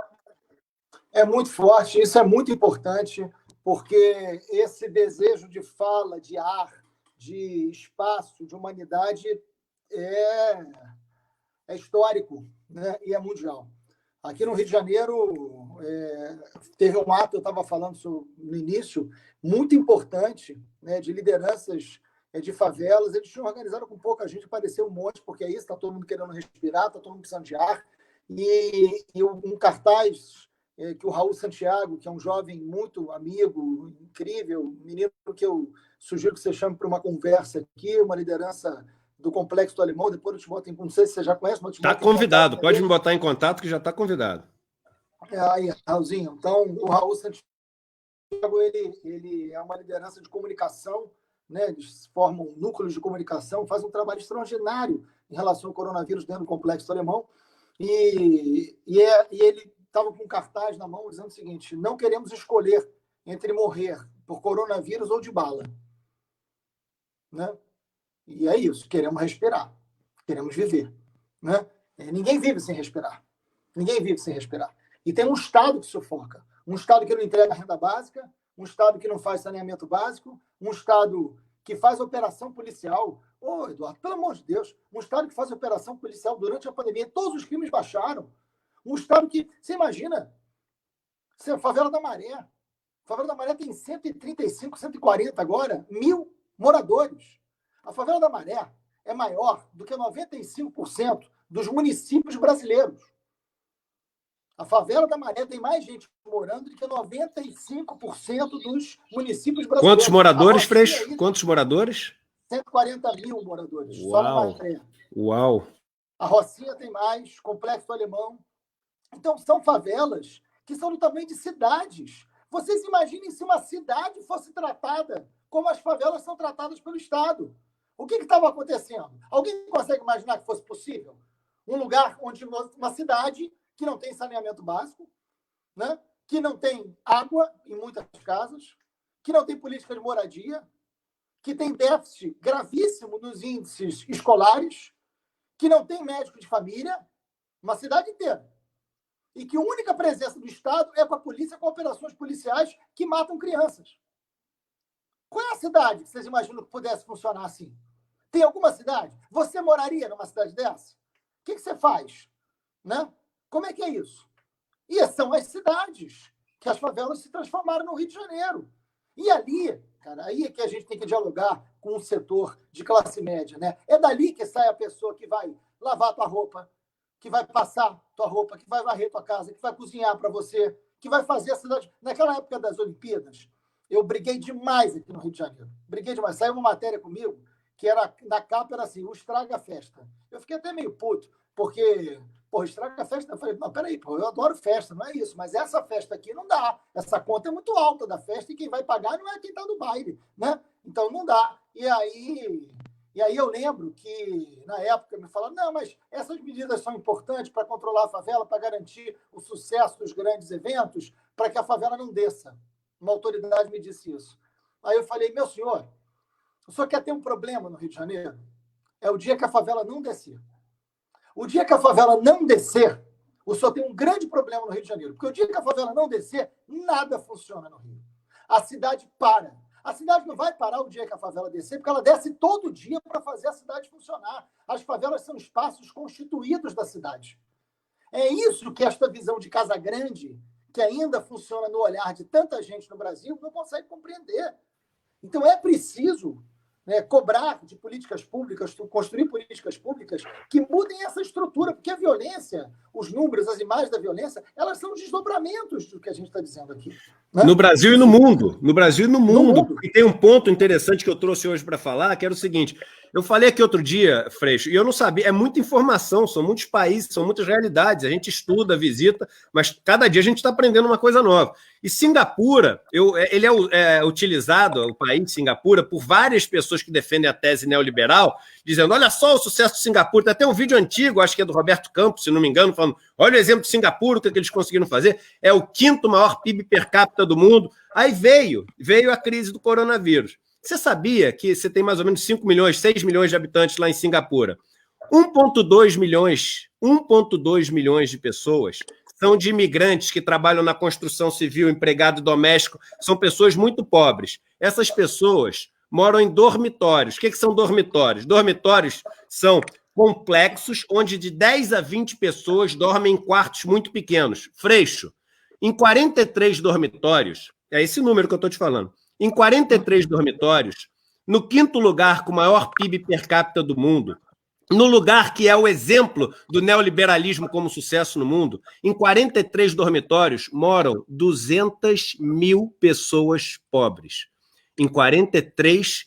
É muito forte, isso é muito importante, porque esse desejo de fala, de ar, de espaço, de humanidade é histórico, né? E é mundial. Aqui no Rio de Janeiro, teve um ato, eu estava falando no início, muito importante, né, de lideranças de favelas. Eles tinham organizado com pouca gente, apareceu um monte, porque é isso, está todo mundo querendo respirar, está todo mundo precisando de ar. E um cartaz que o Raul Santiago, que é um jovem muito amigo, incrível, menino que eu sugiro que você chame para uma conversa aqui, uma liderança do Complexo do Alemão, depois eu te boto em... Não sei se você já conhece, mas está convidado, pode me botar em contato que já está convidado. Aí, Raulzinho. Então, o Raul Santiago, ele é uma liderança de comunicação, né? Eles formam núcleos de comunicação, fazem um trabalho extraordinário em relação ao coronavírus dentro do Complexo do Alemão, e ele estava com um cartaz na mão dizendo o seguinte, não queremos escolher entre morrer por coronavírus ou de bala. Né? E é isso, queremos respirar, queremos viver. Né? Ninguém vive sem respirar. Ninguém vive sem respirar. E tem um Estado que sufoca. Um Estado que não entrega a renda básica, um Estado que não faz saneamento básico, um Estado que faz operação policial. Ô, Eduardo, pelo amor de Deus, um Estado que faz operação policial durante a pandemia, todos os crimes baixaram. Um Estado que, você imagina, a Favela da Maré. A Favela da Maré tem 135, 140 agora, 1.000 moradores. A Favela da Maré é maior do que 95% dos municípios brasileiros. A Favela da Maré tem mais gente morando do que 95% dos municípios brasileiros. Quantos moradores, Freixo? Quantos moradores? 140.000 moradores. Uau. Só na Maré. Uau! A Rocinha tem mais, Complexo do Alemão. Então, são favelas que são do tamanho de cidades. Vocês imaginem se uma cidade fosse tratada como as favelas são tratadas pelo Estado. O que estava acontecendo? Alguém consegue imaginar que fosse possível? Um lugar onde uma cidade que não tem saneamento básico, né? Que não tem água em muitas casas, que não tem política de moradia, que tem déficit gravíssimo nos índices escolares, que não tem médico de família, uma cidade inteira. E que a única presença do Estado é com a polícia, com operações policiais que matam crianças. Qual é a cidade que vocês imaginam que pudesse funcionar assim? Tem alguma cidade? Você moraria numa cidade dessa? O que você faz? Né? Como é que é isso? E são as cidades que as favelas se transformaram no Rio de Janeiro. E ali, cara, aí é que a gente tem que dialogar com o setor de classe média. Né? É dali que sai a pessoa que vai lavar a tua roupa, que vai passar tua roupa, que vai varrer tua casa, que vai cozinhar para você, que vai fazer a cidade... Naquela época das Olimpíadas, eu briguei demais aqui no Rio de Janeiro. Briguei demais. Saiu uma matéria comigo que na capa era assim, o estraga a festa. Eu fiquei até meio puto, porque, estraga a festa. Eu falei, não, peraí, eu adoro festa, não é isso, mas essa festa aqui não dá. Essa conta é muito alta da festa e quem vai pagar não é quem está no baile, né? Então não dá. E aí E aí eu lembro que, na época, me falaram, não, mas essas medidas são importantes para controlar a favela, para garantir o sucesso dos grandes eventos, para que a favela não desça. Uma autoridade me disse isso. Aí eu falei, meu senhor, o senhor quer ter um problema no Rio de Janeiro? É o dia que a favela não descer. O dia que a favela não descer, o senhor tem um grande problema no Rio de Janeiro. Porque o dia que a favela não descer, nada funciona no Rio. A cidade para. A cidade não vai parar o dia que a favela descer, porque ela desce todo dia para fazer a cidade funcionar. As favelas são espaços constituídos da cidade. É isso que esta visão de Casa Grande, que ainda funciona no olhar de tanta gente no Brasil, não consegue compreender. Então é preciso, né, cobrar de políticas públicas, construir políticas públicas que mudem essa estrutura, porque a violência, os números, as imagens da violência, elas são desdobramentos do que a gente está dizendo aqui. Né? No Brasil e no mundo. No Brasil e no mundo. E tem um ponto interessante que eu trouxe hoje para falar, que era o seguinte. Eu falei aqui outro dia, Freixo, e eu não sabia, é muita informação, são muitos países, são muitas realidades, a gente estuda, visita, mas cada dia a gente está aprendendo uma coisa nova. E Singapura, ele é utilizado, o país de Singapura, por várias pessoas que defendem a tese neoliberal, dizendo, olha só o sucesso de Singapura, tem até um vídeo antigo, acho que é do Roberto Campos, se não me engano, falando, olha o exemplo de Singapura, o que eles conseguiram fazer, é o 5º maior PIB per capita do mundo. Aí veio a crise do coronavírus. Você sabia que você tem mais ou menos 5 milhões, 6 milhões de habitantes lá em Singapura? 1,2 milhões de pessoas são de imigrantes que trabalham na construção civil, empregado doméstico, são pessoas muito pobres. Essas pessoas moram em dormitórios. O que são dormitórios? Dormitórios são complexos onde de 10 a 20 pessoas dormem em quartos muito pequenos. Freixo, em 43 dormitórios, é esse número que eu estou te falando, em 43 dormitórios, no 5º lugar com o maior PIB per capita do mundo, no lugar que é o exemplo do neoliberalismo como sucesso no mundo, em 43 dormitórios moram 200 mil pessoas pobres. Em 43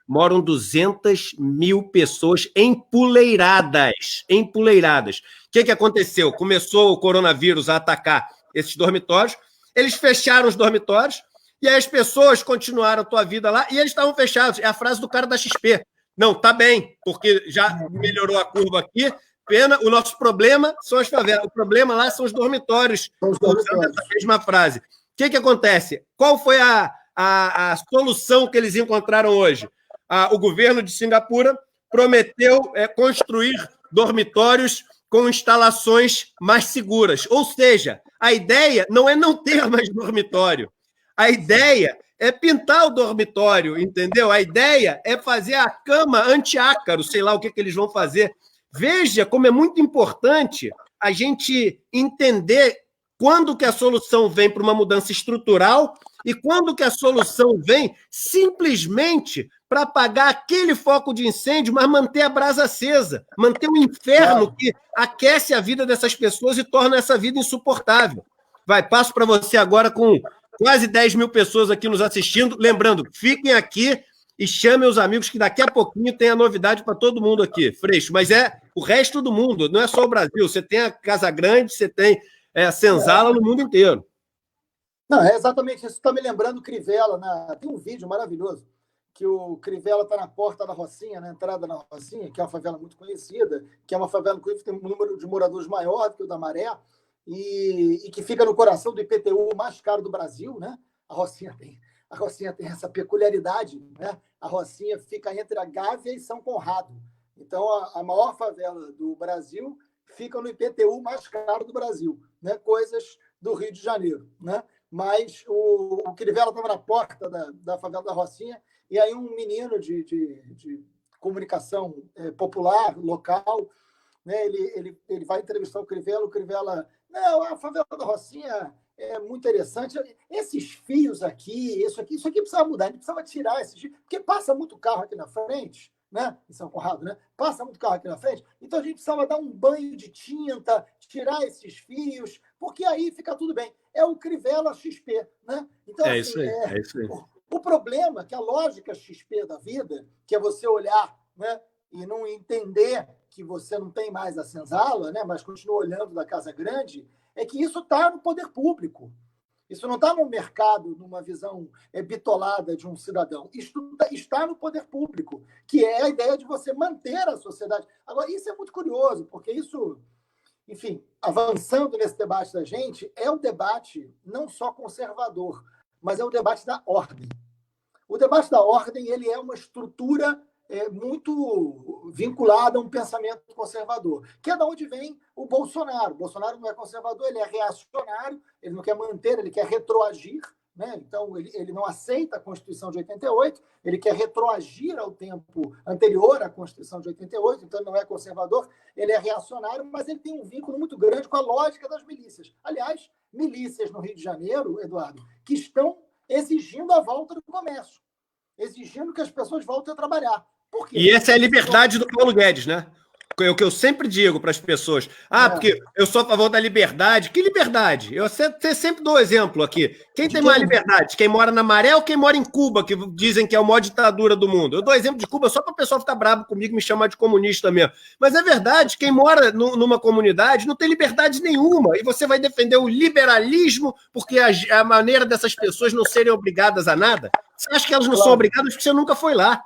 moram 200 mil pessoas empoleiradas. Empoleiradas. O que aconteceu? Começou o coronavírus a atacar esses dormitórios, eles fecharam os dormitórios, e aí as pessoas continuaram a tua vida lá, e eles estavam fechados. É a frase do cara da XP. Não, tá bem, porque já melhorou a curva aqui, pena, o nosso problema são as favelas, o problema lá são os dormitórios. Usando essa mesma frase. O que acontece? Qual foi a solução que eles encontraram hoje? O governo de Singapura prometeu construir dormitórios com instalações mais seguras. Ou seja, a ideia não é não ter mais dormitório. A ideia é pintar o dormitório, entendeu? A ideia é fazer a cama anti-ácaro, sei lá o que eles vão fazer. Veja como é muito importante a gente entender quando que a solução vem para uma mudança estrutural e quando que a solução vem simplesmente para apagar aquele foco de incêndio, mas manter a brasa acesa, manter o inferno que aquece a vida dessas pessoas e torna essa vida insuportável. Vai, passo para você agora com quase 10 mil pessoas aqui nos assistindo. Lembrando, fiquem aqui e chamem os amigos que daqui a pouquinho tem a novidade para todo mundo aqui, Freixo. Mas é o resto do mundo, não é só o Brasil. Você tem a Casa Grande, você tem a Senzala no mundo inteiro. Não, é exatamente isso. Está me lembrando o Crivella. Tem um vídeo maravilhoso que o Crivella está na porta da Rocinha, na entrada da Rocinha, que é uma favela muito conhecida, que é uma favela que tem um número de moradores maior do que o da Maré, e que fica no coração do IPTU mais caro do Brasil, né? A Rocinha tem essa peculiaridade, né? A Rocinha fica entre a Gávea e São Conrado. Então, a maior favela do Brasil fica no IPTU mais caro do Brasil, né? Coisas do Rio de Janeiro, né? Mas o Crivella estava na porta da favela da Rocinha, e aí um menino de comunicação popular, local, né? Ele vai entrevistar o Crivella, não, a favela da Rocinha é muito interessante. Esses fios aqui, isso aqui precisava mudar, a gente precisava tirar esses fios, porque passa muito carro aqui na frente, né? Em São Conrado, né? Passa muito carro aqui na frente, então a gente precisava dar um banho de tinta, tirar esses fios, porque aí fica tudo bem. É o Crivella XP, né? Então, é isso aí. O problema é que a lógica XP da vida, que é você olhar, né, e não entender que você não tem mais a senzala, né, mas continua olhando da Casa Grande, é que isso está no poder público. Isso não está no mercado, numa visão bitolada de um cidadão. Isso está no poder público, que é a ideia de você manter a sociedade. Agora, isso é muito curioso, porque isso, enfim, avançando nesse debate da gente, é o debate não só conservador, mas é o debate da ordem. O debate da ordem ele é uma estrutura muito vinculada a um pensamento conservador, que é de onde vem o Bolsonaro. O Bolsonaro não é conservador, ele é reacionário, ele não quer manter, ele quer retroagir, né? Então, ele não aceita a Constituição de 88, ele quer retroagir ao tempo anterior à Constituição de 88, então ele não é conservador, ele é reacionário, mas ele tem um vínculo muito grande com a lógica das milícias. Aliás, milícias no Rio de Janeiro, Eduardo, que estão exigindo a volta do comércio, exigindo que as pessoas voltem a trabalhar. Por quê? E essa é a liberdade do Paulo Guedes, né? É o que eu sempre digo para as pessoas. Porque eu sou a favor da liberdade. Que liberdade? Eu sempre dou exemplo aqui. Quem tem mais liberdade? Quem mora na Maré ou quem mora em Cuba, que dizem que é a maior ditadura do mundo? Eu dou exemplo de Cuba só para o pessoal ficar bravo comigo e me chamar de comunista mesmo. Mas é verdade, quem mora numa comunidade não tem liberdade nenhuma. E você vai defender o liberalismo porque a maneira dessas pessoas não serem obrigadas a nada? Você acha que elas não são obrigadas porque você nunca foi lá?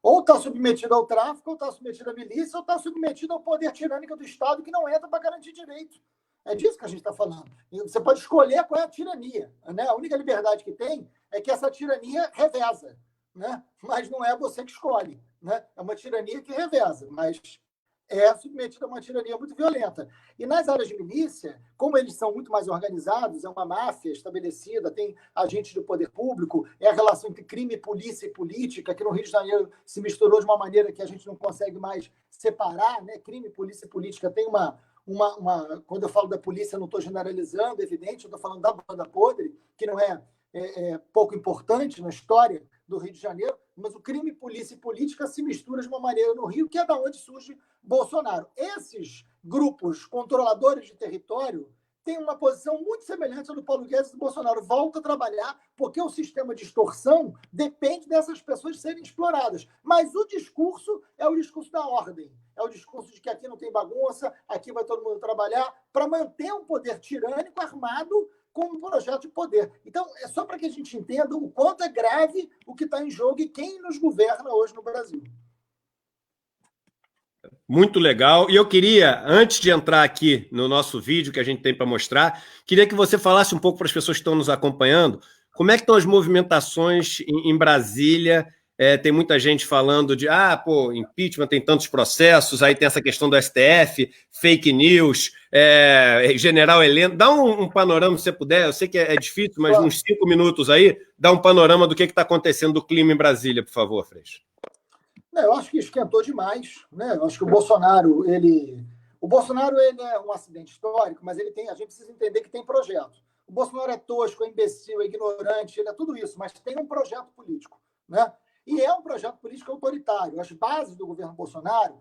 Ou está submetido ao tráfico, ou está submetido à milícia, ou está submetido ao poder tirânico do Estado que não entra para garantir direito. É disso que a gente está falando. Você pode escolher qual é a tirania. Né? A única liberdade que tem é que essa tirania reveza. Né? Mas não é você que escolhe. Né? É uma tirania que reveza, mas é submetido a uma tirania muito violenta. E nas áreas de milícia, como eles são muito mais organizados, é uma máfia estabelecida, tem agentes do poder público, é a relação entre crime, polícia e política, que no Rio de Janeiro se misturou de uma maneira que a gente não consegue mais separar, né? Crime, polícia e política tem quando eu falo da polícia, eu não estou generalizando, é evidente, eu estou falando da banda podre, que não é pouco importante na história do Rio de Janeiro, mas o crime, polícia e política se misturam de uma maneira no Rio, que é da onde surge Bolsonaro. Esses grupos controladores de território têm uma posição muito semelhante ao do Paulo Guedes e do Bolsonaro. Volta a trabalhar, porque o sistema de extorsão depende dessas pessoas serem exploradas. Mas o discurso é o discurso da ordem. É o discurso de que aqui não tem bagunça, aqui vai todo mundo trabalhar, para manter um poder tirânico armado com um projeto de poder. Então, é só para que a gente entenda o quanto é grave o que está em jogo e quem nos governa hoje no Brasil. Muito legal. E eu queria, antes de entrar aqui no nosso vídeo que a gente tem para mostrar, queria que você falasse um pouco para as pessoas que estão nos acompanhando, como é que estão as movimentações em Brasília. Tem muita gente falando de, impeachment, tem tantos processos, aí tem essa questão do STF, fake news, General Heleno. Dá um panorama, se você puder, eu sei que é difícil, mas uns 5 minutos aí, dá um panorama do que está acontecendo do clima em Brasília, por favor, Freixo. Eu acho que esquentou demais, né? Eu acho que o Bolsonaro, ele é um acidente histórico, mas a gente precisa entender que tem projeto. O Bolsonaro é tosco, é imbecil, é ignorante, ele é tudo isso, mas tem um projeto político, né? E é um projeto político autoritário. As bases do governo Bolsonaro,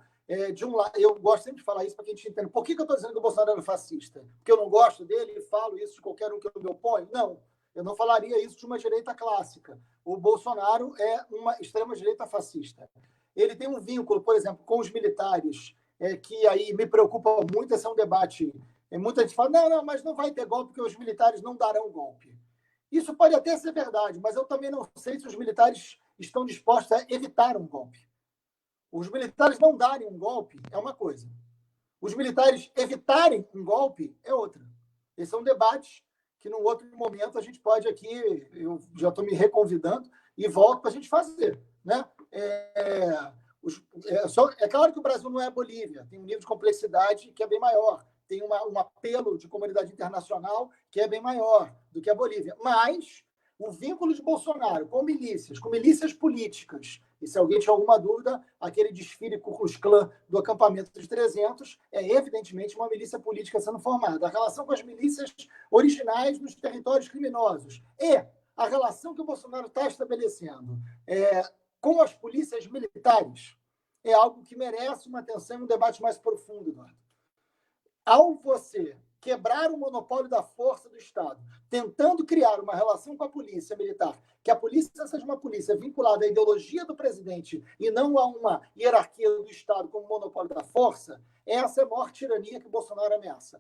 eu gosto sempre de falar isso para que a gente entenda. Por que eu estou dizendo que o Bolsonaro é fascista? Porque eu não gosto dele e falo isso de qualquer um que eu me oponho? Não, eu não falaria isso de uma direita clássica. O Bolsonaro é uma extrema-direita fascista. Ele tem um vínculo, por exemplo, com os militares, que aí me preocupa muito. Esse é um debate. Muita gente fala, não, mas não vai ter golpe, porque os militares não darão golpe. Isso pode até ser verdade, mas eu também não sei se os militares estão dispostos a evitar um golpe. Os militares não darem um golpe é uma coisa. Os militares evitarem um golpe é outra. Esse é um debate que, num outro momento, a gente pode aqui, eu já estou me reconvidando, e volto para a gente fazer. Né? É claro que o Brasil não é a Bolívia, tem um nível de complexidade que é bem maior, tem um apelo de comunidade internacional que é bem maior do que a Bolívia, mas o vínculo de Bolsonaro com milícias políticas, e se alguém tinha alguma dúvida, aquele desfile Ku Klux Klan do acampamento dos 300 é evidentemente uma milícia política sendo formada. A relação com as milícias originais nos territórios criminosos e a relação que o Bolsonaro está estabelecendo com as polícias militares é algo que merece uma atenção e um debate mais profundo, Eduardo. Ao você quebrar o monopólio da força do Estado, tentando criar uma relação com a polícia militar, que a polícia seja uma polícia vinculada à ideologia do presidente e não a uma hierarquia do Estado como monopólio da força, essa é a maior tirania que o Bolsonaro ameaça.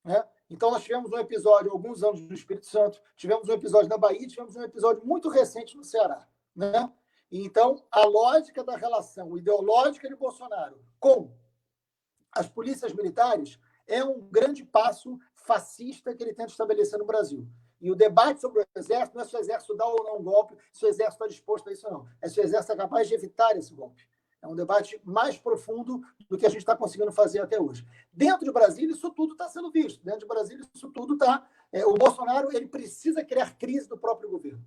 né? Então, nós tivemos um episódio, alguns anos no Espírito Santo, tivemos um episódio na Bahia, tivemos um episódio muito recente no Ceará, né? Então, a lógica da relação ideológica de Bolsonaro com as polícias militares é um grande passo fascista que ele tenta estabelecer no Brasil. E o debate sobre o Exército não é se o Exército dá ou não um golpe, se o Exército está disposto a isso ou não. É se o Exército é capaz de evitar esse golpe. É um debate mais profundo do que a gente está conseguindo fazer até hoje. Dentro de Brasília, isso tudo está sendo visto. Dentro de Brasília, isso tudo está... o Bolsonaro ele precisa criar crise do próprio governo,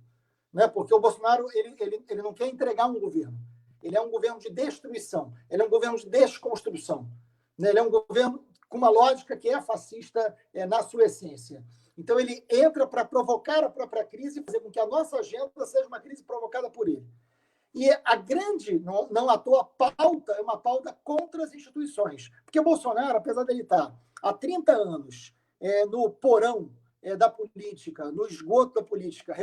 né? Porque o Bolsonaro ele não quer entregar um governo. Ele é um governo de destruição. Ele é um governo de desconstrução. Né? Ele é um governo com uma lógica que é fascista na sua essência. Então, ele entra para provocar a própria crise e fazer com que a nossa agenda seja uma crise provocada por ele. E a grande, não à toa, pauta é uma pauta contra as instituições. Porque Bolsonaro, apesar dele estar há 30 anos no porão da política, no esgoto da política,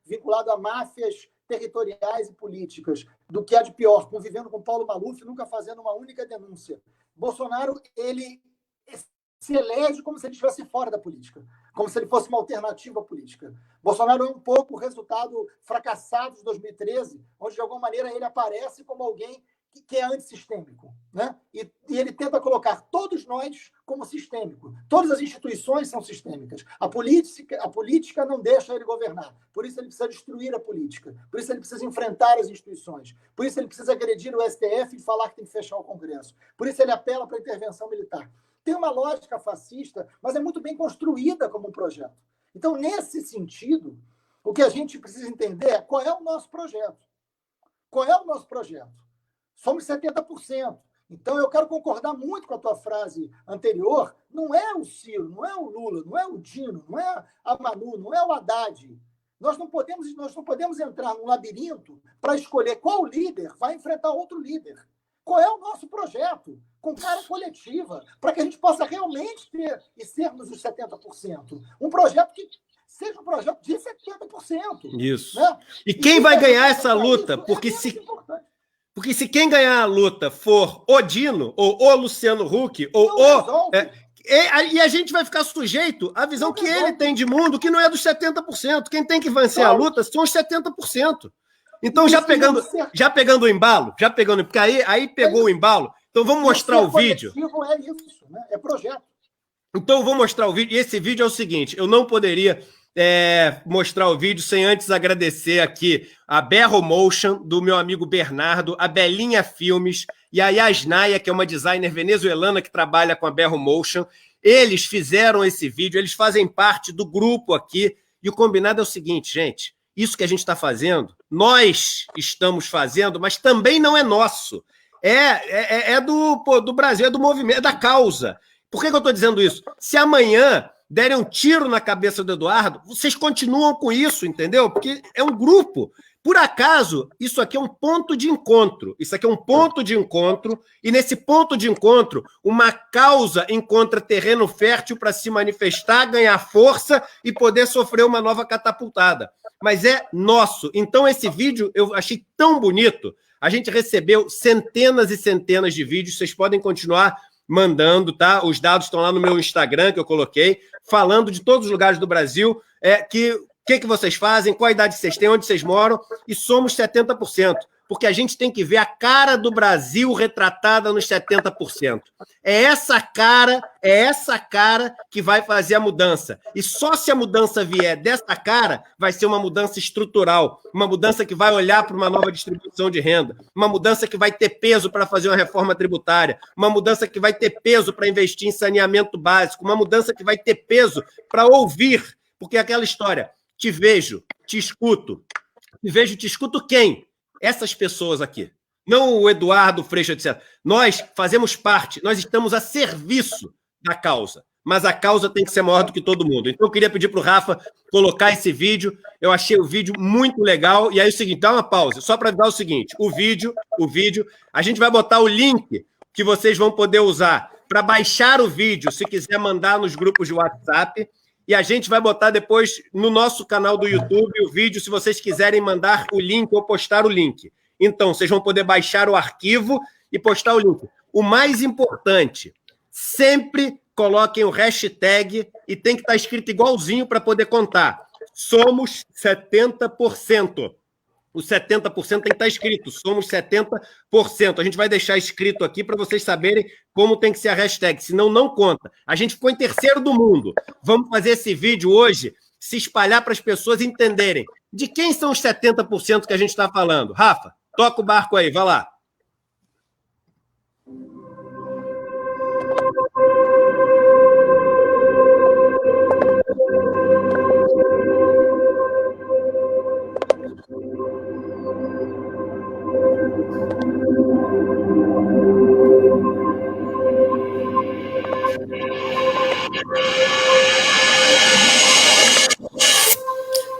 vinculado a máfias territoriais e políticas, do que há de pior, convivendo com Paulo Maluf, nunca fazendo uma única denúncia. Bolsonaro, ele se elege como se ele estivesse fora da política, como se ele fosse uma alternativa política. Bolsonaro é um pouco o resultado fracassado de 2013, onde, de alguma maneira, ele aparece como alguém que é antissistêmico, né? E ele tenta colocar todos nós como sistêmico. Todas as instituições são sistêmicas. A política não deixa ele governar. Por isso ele precisa destruir a política. Por isso ele precisa enfrentar as instituições. Por isso ele precisa agredir o STF e falar que tem que fechar o Congresso. Por isso ele apela para a intervenção militar. Tem uma lógica fascista, mas é muito bem construída como um projeto. Então, nesse sentido, o que a gente precisa entender é qual é o nosso projeto. Qual é o nosso projeto? Somos 70%. Então, eu quero concordar muito com a tua frase anterior. Não é o Ciro, não é o Lula, não é o Dino, não é a Manu, não é o Haddad. Nós não podemos entrar num labirinto para escolher qual líder vai enfrentar outro líder. Qual é o nosso projeto? Com cara coletiva, para que a gente possa realmente ter e sermos os 70%. Um projeto que seja um projeto de 70%. Isso. Né? E quem vai ganhar essa luta? Porque se quem ganhar a luta for o Dino, ou o Luciano Huck, e a gente vai ficar sujeito à visão que ele tem de mundo, que não é dos 70%. Quem tem que vencer a luta são os 70%. Então, já pegando o embalo, porque aí pegou o embalo, então vamos mostrar o vídeo. É isso, né? É projeto. Então, eu vou mostrar o vídeo, e esse vídeo é o seguinte, eu não poderia mostrar o vídeo sem antes agradecer aqui a Berro Motion, do meu amigo Bernardo, a Belinha Filmes e a Yasnaya, que é uma designer venezuelana que trabalha com a Berro Motion. Eles fizeram esse vídeo, eles fazem parte do grupo aqui, e o combinado é o seguinte, gente, isso que a gente está fazendo, nós estamos fazendo, mas também não é nosso. É do Brasil, é do movimento, é da causa. Por que eu estou dizendo isso? Se amanhã derem um tiro na cabeça do Eduardo, vocês continuam com isso, entendeu? Porque é um grupo. Por acaso, isso aqui é um ponto de encontro. Isso aqui é um ponto de encontro, e nesse ponto de encontro, uma causa encontra terreno fértil para se manifestar, ganhar força e poder sofrer uma nova catapultada. Mas é nosso. Então, esse vídeo eu achei tão bonito. A gente recebeu centenas e centenas de vídeos. Vocês podem continuar mandando, tá? Os dados estão lá no meu Instagram, que eu coloquei, falando de todos os lugares do Brasil, o que vocês fazem, qual a idade vocês têm, onde vocês moram, e somos 70%. Porque a gente tem que ver a cara do Brasil retratada nos 70%. É essa cara que vai fazer a mudança. E só se a mudança vier dessa cara, vai ser uma mudança estrutural, uma mudança que vai olhar para uma nova distribuição de renda, uma mudança que vai ter peso para fazer uma reforma tributária, uma mudança que vai ter peso para investir em saneamento básico, uma mudança que vai ter peso para ouvir, porque é aquela história, te vejo, te escuto quem? Essas pessoas aqui, não o Eduardo Freixo, etc. Nós fazemos parte, nós estamos a serviço da causa, mas a causa tem que ser maior do que todo mundo. Então eu queria pedir para o Rafa colocar esse vídeo, eu achei o vídeo muito legal, e aí é o seguinte, dá uma pausa, só para dar o seguinte, o vídeo, a gente vai botar o link que vocês vão poder usar para baixar o vídeo, se quiser mandar nos grupos de WhatsApp, e a gente vai botar depois no nosso canal do YouTube o vídeo, se vocês quiserem mandar o link ou postar o link. Então, vocês vão poder baixar o arquivo e postar o link. O mais importante, sempre coloquem o hashtag e tem que estar escrito igualzinho para poder contar. Somos 70%. O 70% tem que estar escrito. Somos 70%. A gente vai deixar escrito aqui para vocês saberem como tem que ser a hashtag, senão não conta. A gente ficou em terceiro do mundo. Vamos fazer esse vídeo hoje se espalhar para as pessoas entenderem de quem são os 70% que a gente está falando. Rafa, toca o barco aí, vai lá.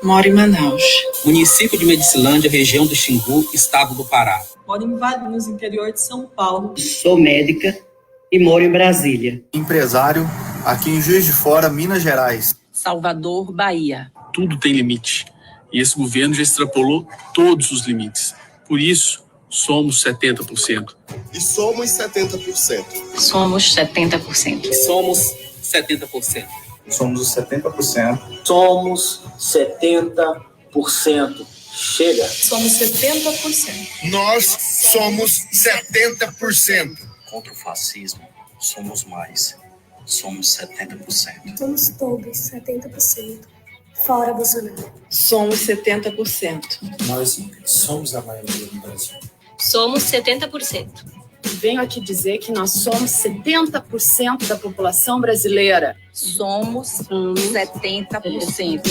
Moro em Manaus. Município de Medicilândia, região do Xingu, estado do Pará. Moro em Valinhos, interior de São Paulo. Sou médica e moro em Brasília. Empresário, aqui em Juiz de Fora, Minas Gerais. Salvador, Bahia. Tudo tem limite. E esse governo já extrapolou todos os limites. Por isso, somos 70%. E somos 70%. Somos 70%. Somos 70%. Somos os 70%. Somos 70%. Chega. Somos 70%. Nós somos 70%. Contra o fascismo, somos mais. Somos 70%. Somos todos 70%. Fora Bolsonaro. Somos 70%. Nós somos a maioria do Brasil. Somos 70%. Venho aqui dizer que nós somos 70% da população brasileira. Somos 70%.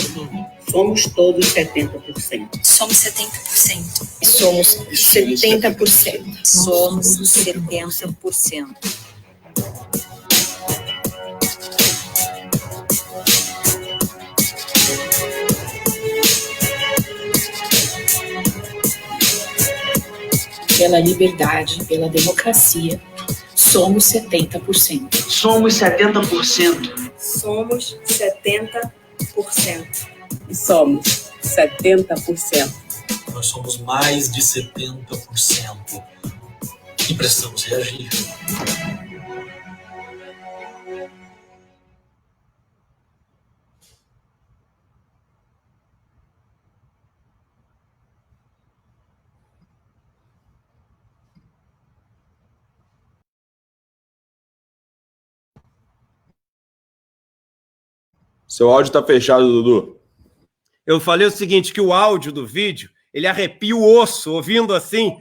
Somos todos 70%. Somos 70%. Somos 70%. Somos 70%. Pela liberdade, pela democracia, somos 70%. Somos 70%. Somos 70%. E somos 70%. Nós somos mais de 70%. E precisamos reagir. Seu áudio tá fechado, Dudu. Eu falei o seguinte, que o áudio do vídeo, ele arrepia o osso, ouvindo assim,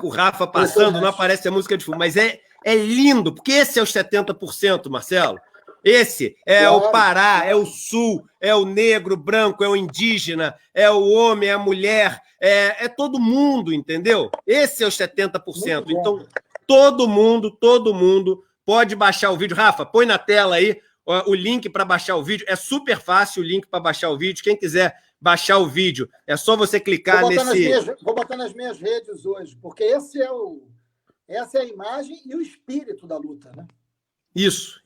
o Rafa passando, não aparece a música de fundo, mas é lindo, porque esse é os 70%, Marcelo. Esse é o Pará, é o Sul, é o negro, branco, é o indígena, é o homem, é a mulher, é todo mundo, entendeu? Esse é os 70%. Então, todo mundo pode baixar o vídeo. Rafa, põe na tela aí o link para baixar o vídeo. É super fácil o link para baixar o vídeo. Quem quiser baixar o vídeo, é só você clicar nesse... Vou botar nas minhas redes hoje, porque essa é a imagem e o espírito da luta, né? Isso.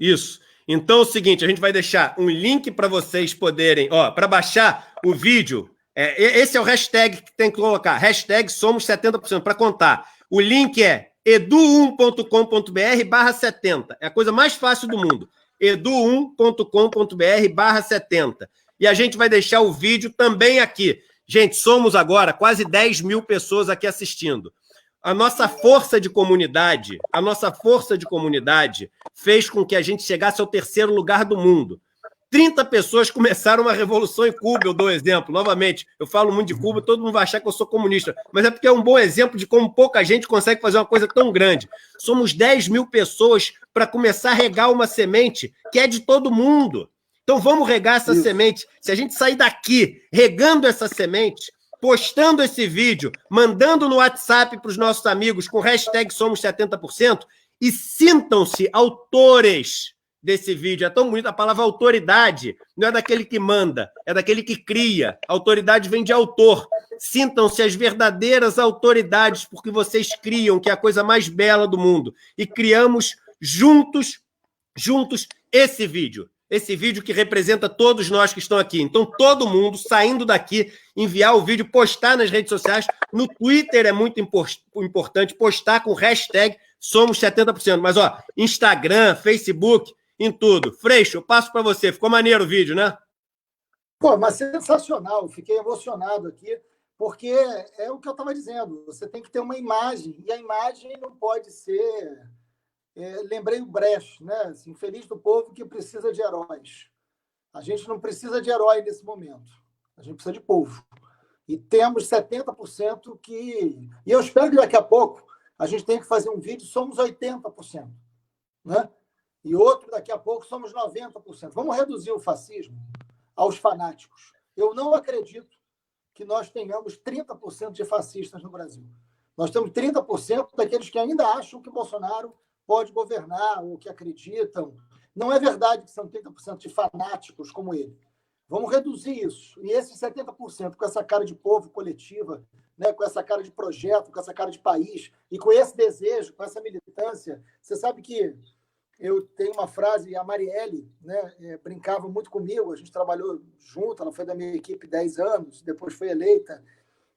Então é o seguinte, a gente vai deixar um link para vocês poderem... para baixar o vídeo, esse é o hashtag que tem que colocar. Hashtag somos 70%, para contar. O link é edu1.com.br/70. É a coisa mais fácil do mundo. edu1.com.br/70. E a gente vai deixar o vídeo também aqui. Gente, somos agora quase 10 mil pessoas aqui assistindo. A nossa força de comunidade fez com que a gente chegasse ao terceiro lugar do mundo. 30 pessoas começaram uma revolução em Cuba, eu dou exemplo. Novamente, eu falo muito de Cuba, todo mundo vai achar que eu sou comunista, mas é porque é um bom exemplo de como pouca gente consegue fazer uma coisa tão grande. Somos 10 mil pessoas para começar a regar uma semente que é de todo mundo. Então vamos regar essa semente. Se a gente sair daqui regando essa semente, postando esse vídeo, mandando no WhatsApp para os nossos amigos com hashtag somos 70%, e sintam-se autores desse vídeo. É tão bonita a palavra autoridade. Não é daquele que manda, é daquele que cria. A autoridade vem de autor. Sintam-se as verdadeiras autoridades, porque vocês criam, que é a coisa mais bela do mundo. E criamos juntos esse vídeo. Esse vídeo que representa todos nós que estão aqui. Então, todo mundo saindo daqui, enviar o vídeo, postar nas redes sociais. No Twitter é muito importante postar com hashtag somos 70%. Mas, Instagram, Facebook... em tudo. Freixo, eu passo para você. Ficou maneiro o vídeo, né? Pô, mas sensacional. Fiquei emocionado aqui, porque é o que eu estava dizendo. Você tem que ter uma imagem, e a imagem não pode ser... lembrei o Brecht, né? Assim, feliz do povo que precisa de heróis. A gente não precisa de herói nesse momento. A gente precisa de povo. E temos 70% que... E eu espero que daqui a pouco a gente tenha que fazer um vídeo, somos 80%. Né? E outro, daqui a pouco, somos 90%. Vamos reduzir o fascismo aos fanáticos. Eu não acredito que nós tenhamos 30% de fascistas no Brasil. Nós temos 30% daqueles que ainda acham que Bolsonaro pode governar ou que acreditam. Não é verdade que são 30% de fanáticos como ele. Vamos reduzir isso. E esses 70%, com essa cara de povo coletiva, né, com essa cara de projeto, com essa cara de país, e com esse desejo, com essa militância. Você sabe que eu tenho uma frase, a Marielle, né, brincava muito comigo, a gente trabalhou junto, ela foi da minha equipe 10 anos, depois foi eleita,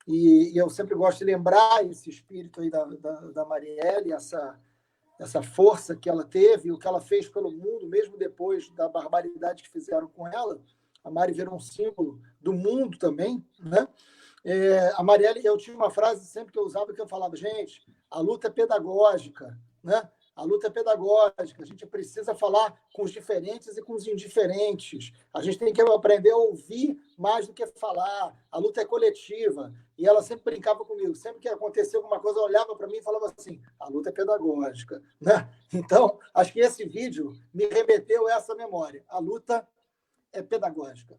e eu sempre gosto de lembrar esse espírito aí da Marielle, essa força que ela teve, o que ela fez pelo mundo, mesmo depois da barbaridade que fizeram com ela. A Mari virou um símbolo do mundo também, né? A Marielle, eu tinha uma frase sempre que eu usava, que eu falava, gente, a luta é pedagógica, né? A luta é pedagógica, a gente precisa falar com os diferentes e com os indiferentes. A gente tem que aprender a ouvir mais do que falar. A luta é coletiva. E ela sempre brincava comigo. Sempre que acontecia alguma coisa, ela olhava para mim e falava assim, a luta é pedagógica. Né? Então, acho que esse vídeo me remeteu a essa memória. A luta é pedagógica.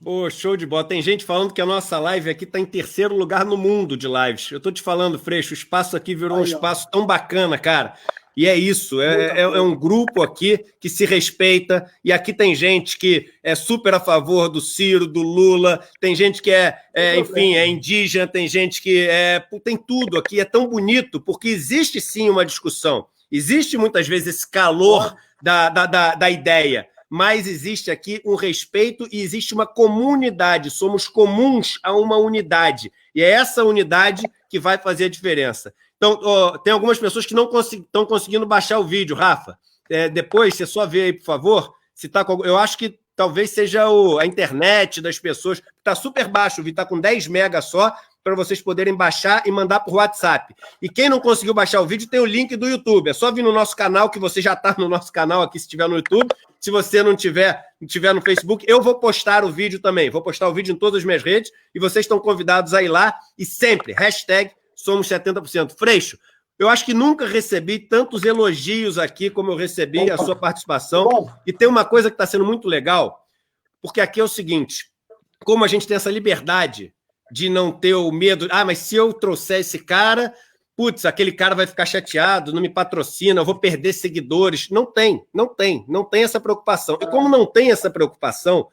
Pô, show de bola. Tem gente falando que a nossa live aqui está em 3º lugar no mundo de lives. Eu estou te falando, Freixo, o espaço aqui virou um espaço tão bacana, cara. E é isso, é um grupo aqui que se respeita, e aqui tem gente que é super a favor do Ciro, do Lula, tem gente que enfim, é indígena, tem gente que tem tudo aqui, é tão bonito, porque existe sim uma discussão, existe muitas vezes esse calor da ideia, mas existe aqui um respeito e existe uma comunidade, somos comuns a uma unidade, e é essa unidade que vai fazer a diferença. Então, tem algumas pessoas que não estão conseguindo baixar o vídeo, Rafa. Depois, você só vê aí, por favor. Se tá com... Eu acho que talvez seja a internet das pessoas. Está super baixo, o vídeo está com 10 megas só, para vocês poderem baixar e mandar por WhatsApp. E quem não conseguiu baixar o vídeo, tem o link do YouTube. É só vir no nosso canal, que você já está no nosso canal aqui, se estiver no YouTube. Se você não tiver no Facebook, eu vou postar o vídeo também. Vou postar o vídeo em todas as minhas redes, e vocês estão convidados a ir lá. E sempre, #somos 70%. Freixo, eu acho que nunca recebi tantos elogios aqui como eu recebi a sua participação. E tem uma coisa que está sendo muito legal, porque aqui é o seguinte, como a gente tem essa liberdade de não ter o medo, mas se eu trouxer esse cara, putz, aquele cara vai ficar chateado, não me patrocina, eu vou perder seguidores. Não tem essa preocupação. E como não tem essa preocupação,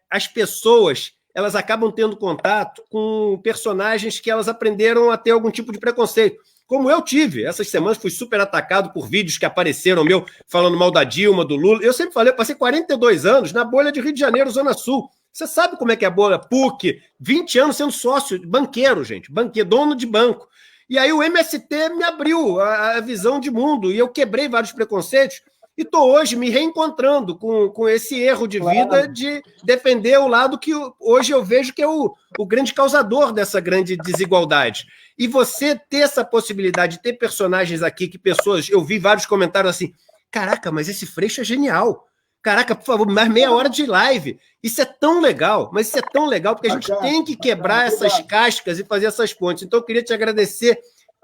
as pessoas... elas acabam tendo contato com personagens que elas aprenderam a ter algum tipo de preconceito. Como eu tive. Essas semanas fui super atacado por vídeos que apareceram meu falando mal da Dilma, do Lula. Eu sempre falei, eu passei 42 anos na bolha de Rio de Janeiro, Zona Sul. Você sabe como é que é a bolha? PUC, 20 anos sendo sócio, banqueiro, gente, dono de banco. E aí o MST me abriu a visão de mundo e eu quebrei vários preconceitos. E estou hoje me reencontrando com esse erro de vida de defender o lado que hoje eu vejo que é o grande causador dessa grande desigualdade. E você ter essa possibilidade de ter personagens aqui que pessoas... Eu vi vários comentários assim, caraca, mas esse Freixo é genial. Caraca, por favor, mais meia hora de live. Isso é tão legal, mas isso é tão legal porque a gente tem que quebrar essas cascas e fazer essas pontes. Então eu queria te agradecer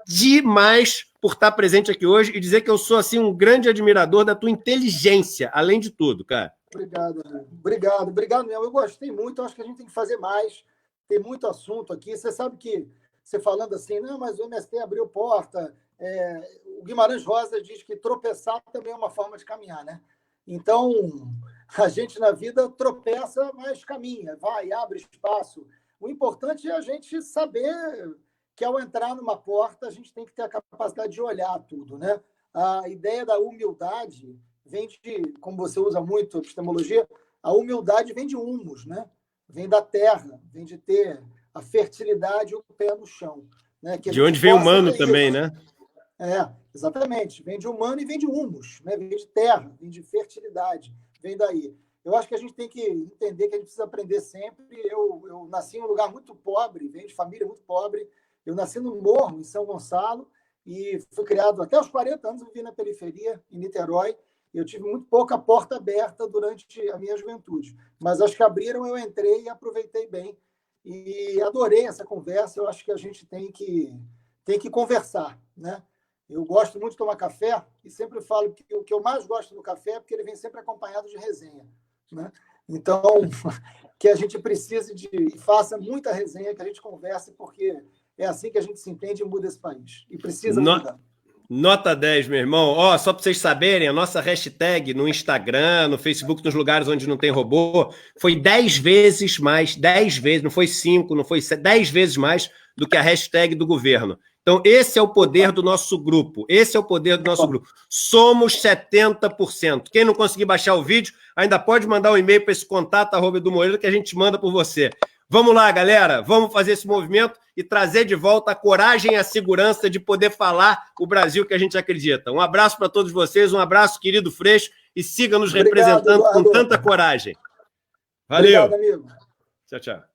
demais por estar presente aqui hoje e dizer que eu sou assim um grande admirador da tua inteligência, além de tudo, cara. Obrigado mesmo. Eu gostei muito, eu acho que a gente tem que fazer mais. Tem muito assunto aqui. Você sabe que você falando assim, não, mas o MST abriu porta. O Guimarães Rosa diz que tropeçar também é uma forma de caminhar, né? Então, a gente na vida tropeça, mas caminha, vai, abre espaço. O importante é a gente saber que ao entrar numa porta, a gente tem que ter a capacidade de olhar tudo, né? A ideia da humildade vem de, como você usa muito a epistemologia, a humildade vem de humus, né? Vem da terra, vem de ter a fertilidade e o pé no chão. Né? Que de onde vem o humano também, né? Exatamente. Vem de humano e vem de humus, né? Vem de terra, vem de fertilidade, vem daí. Eu acho que a gente tem que entender que a gente precisa aprender sempre. Eu nasci em um lugar muito pobre, venho de família muito pobre. Eu nasci no Morro, em São Gonçalo, e fui criado até os 40 anos, eu vivi na periferia, em Niterói. Eu tive muito pouca porta aberta durante a minha juventude. Mas acho que abriram, eu entrei e aproveitei bem. E adorei essa conversa. Eu acho que a gente tem que conversar, né? Eu gosto muito de tomar café e sempre falo que o que eu mais gosto do café é porque ele vem sempre acompanhado de resenha, né? Então, que a gente precise e faça muita resenha, que a gente converse, porque é assim que a gente se entende e muda esse país. E precisa mudar. Nota 10, meu irmão. Só para vocês saberem, a nossa hashtag no Instagram, no Facebook, nos lugares onde não tem robô, foi 10 vezes mais, 10 vezes, não foi 5, não foi 7, 10 vezes mais do que a hashtag do governo. Então, esse é o poder do nosso grupo. Esse é o poder do nosso grupo. Somos 70%. Quem não conseguir baixar o vídeo, ainda pode mandar um e-mail para esse contato@edumoreira que a gente manda por você. Vamos lá, galera. Vamos fazer esse movimento e trazer de volta a coragem e a segurança de poder falar o Brasil que a gente acredita. Um abraço para todos vocês. Um abraço, querido Freixo. E siga nos representando com tanta coragem. Valeu. Obrigado, amigo. Tchau, tchau.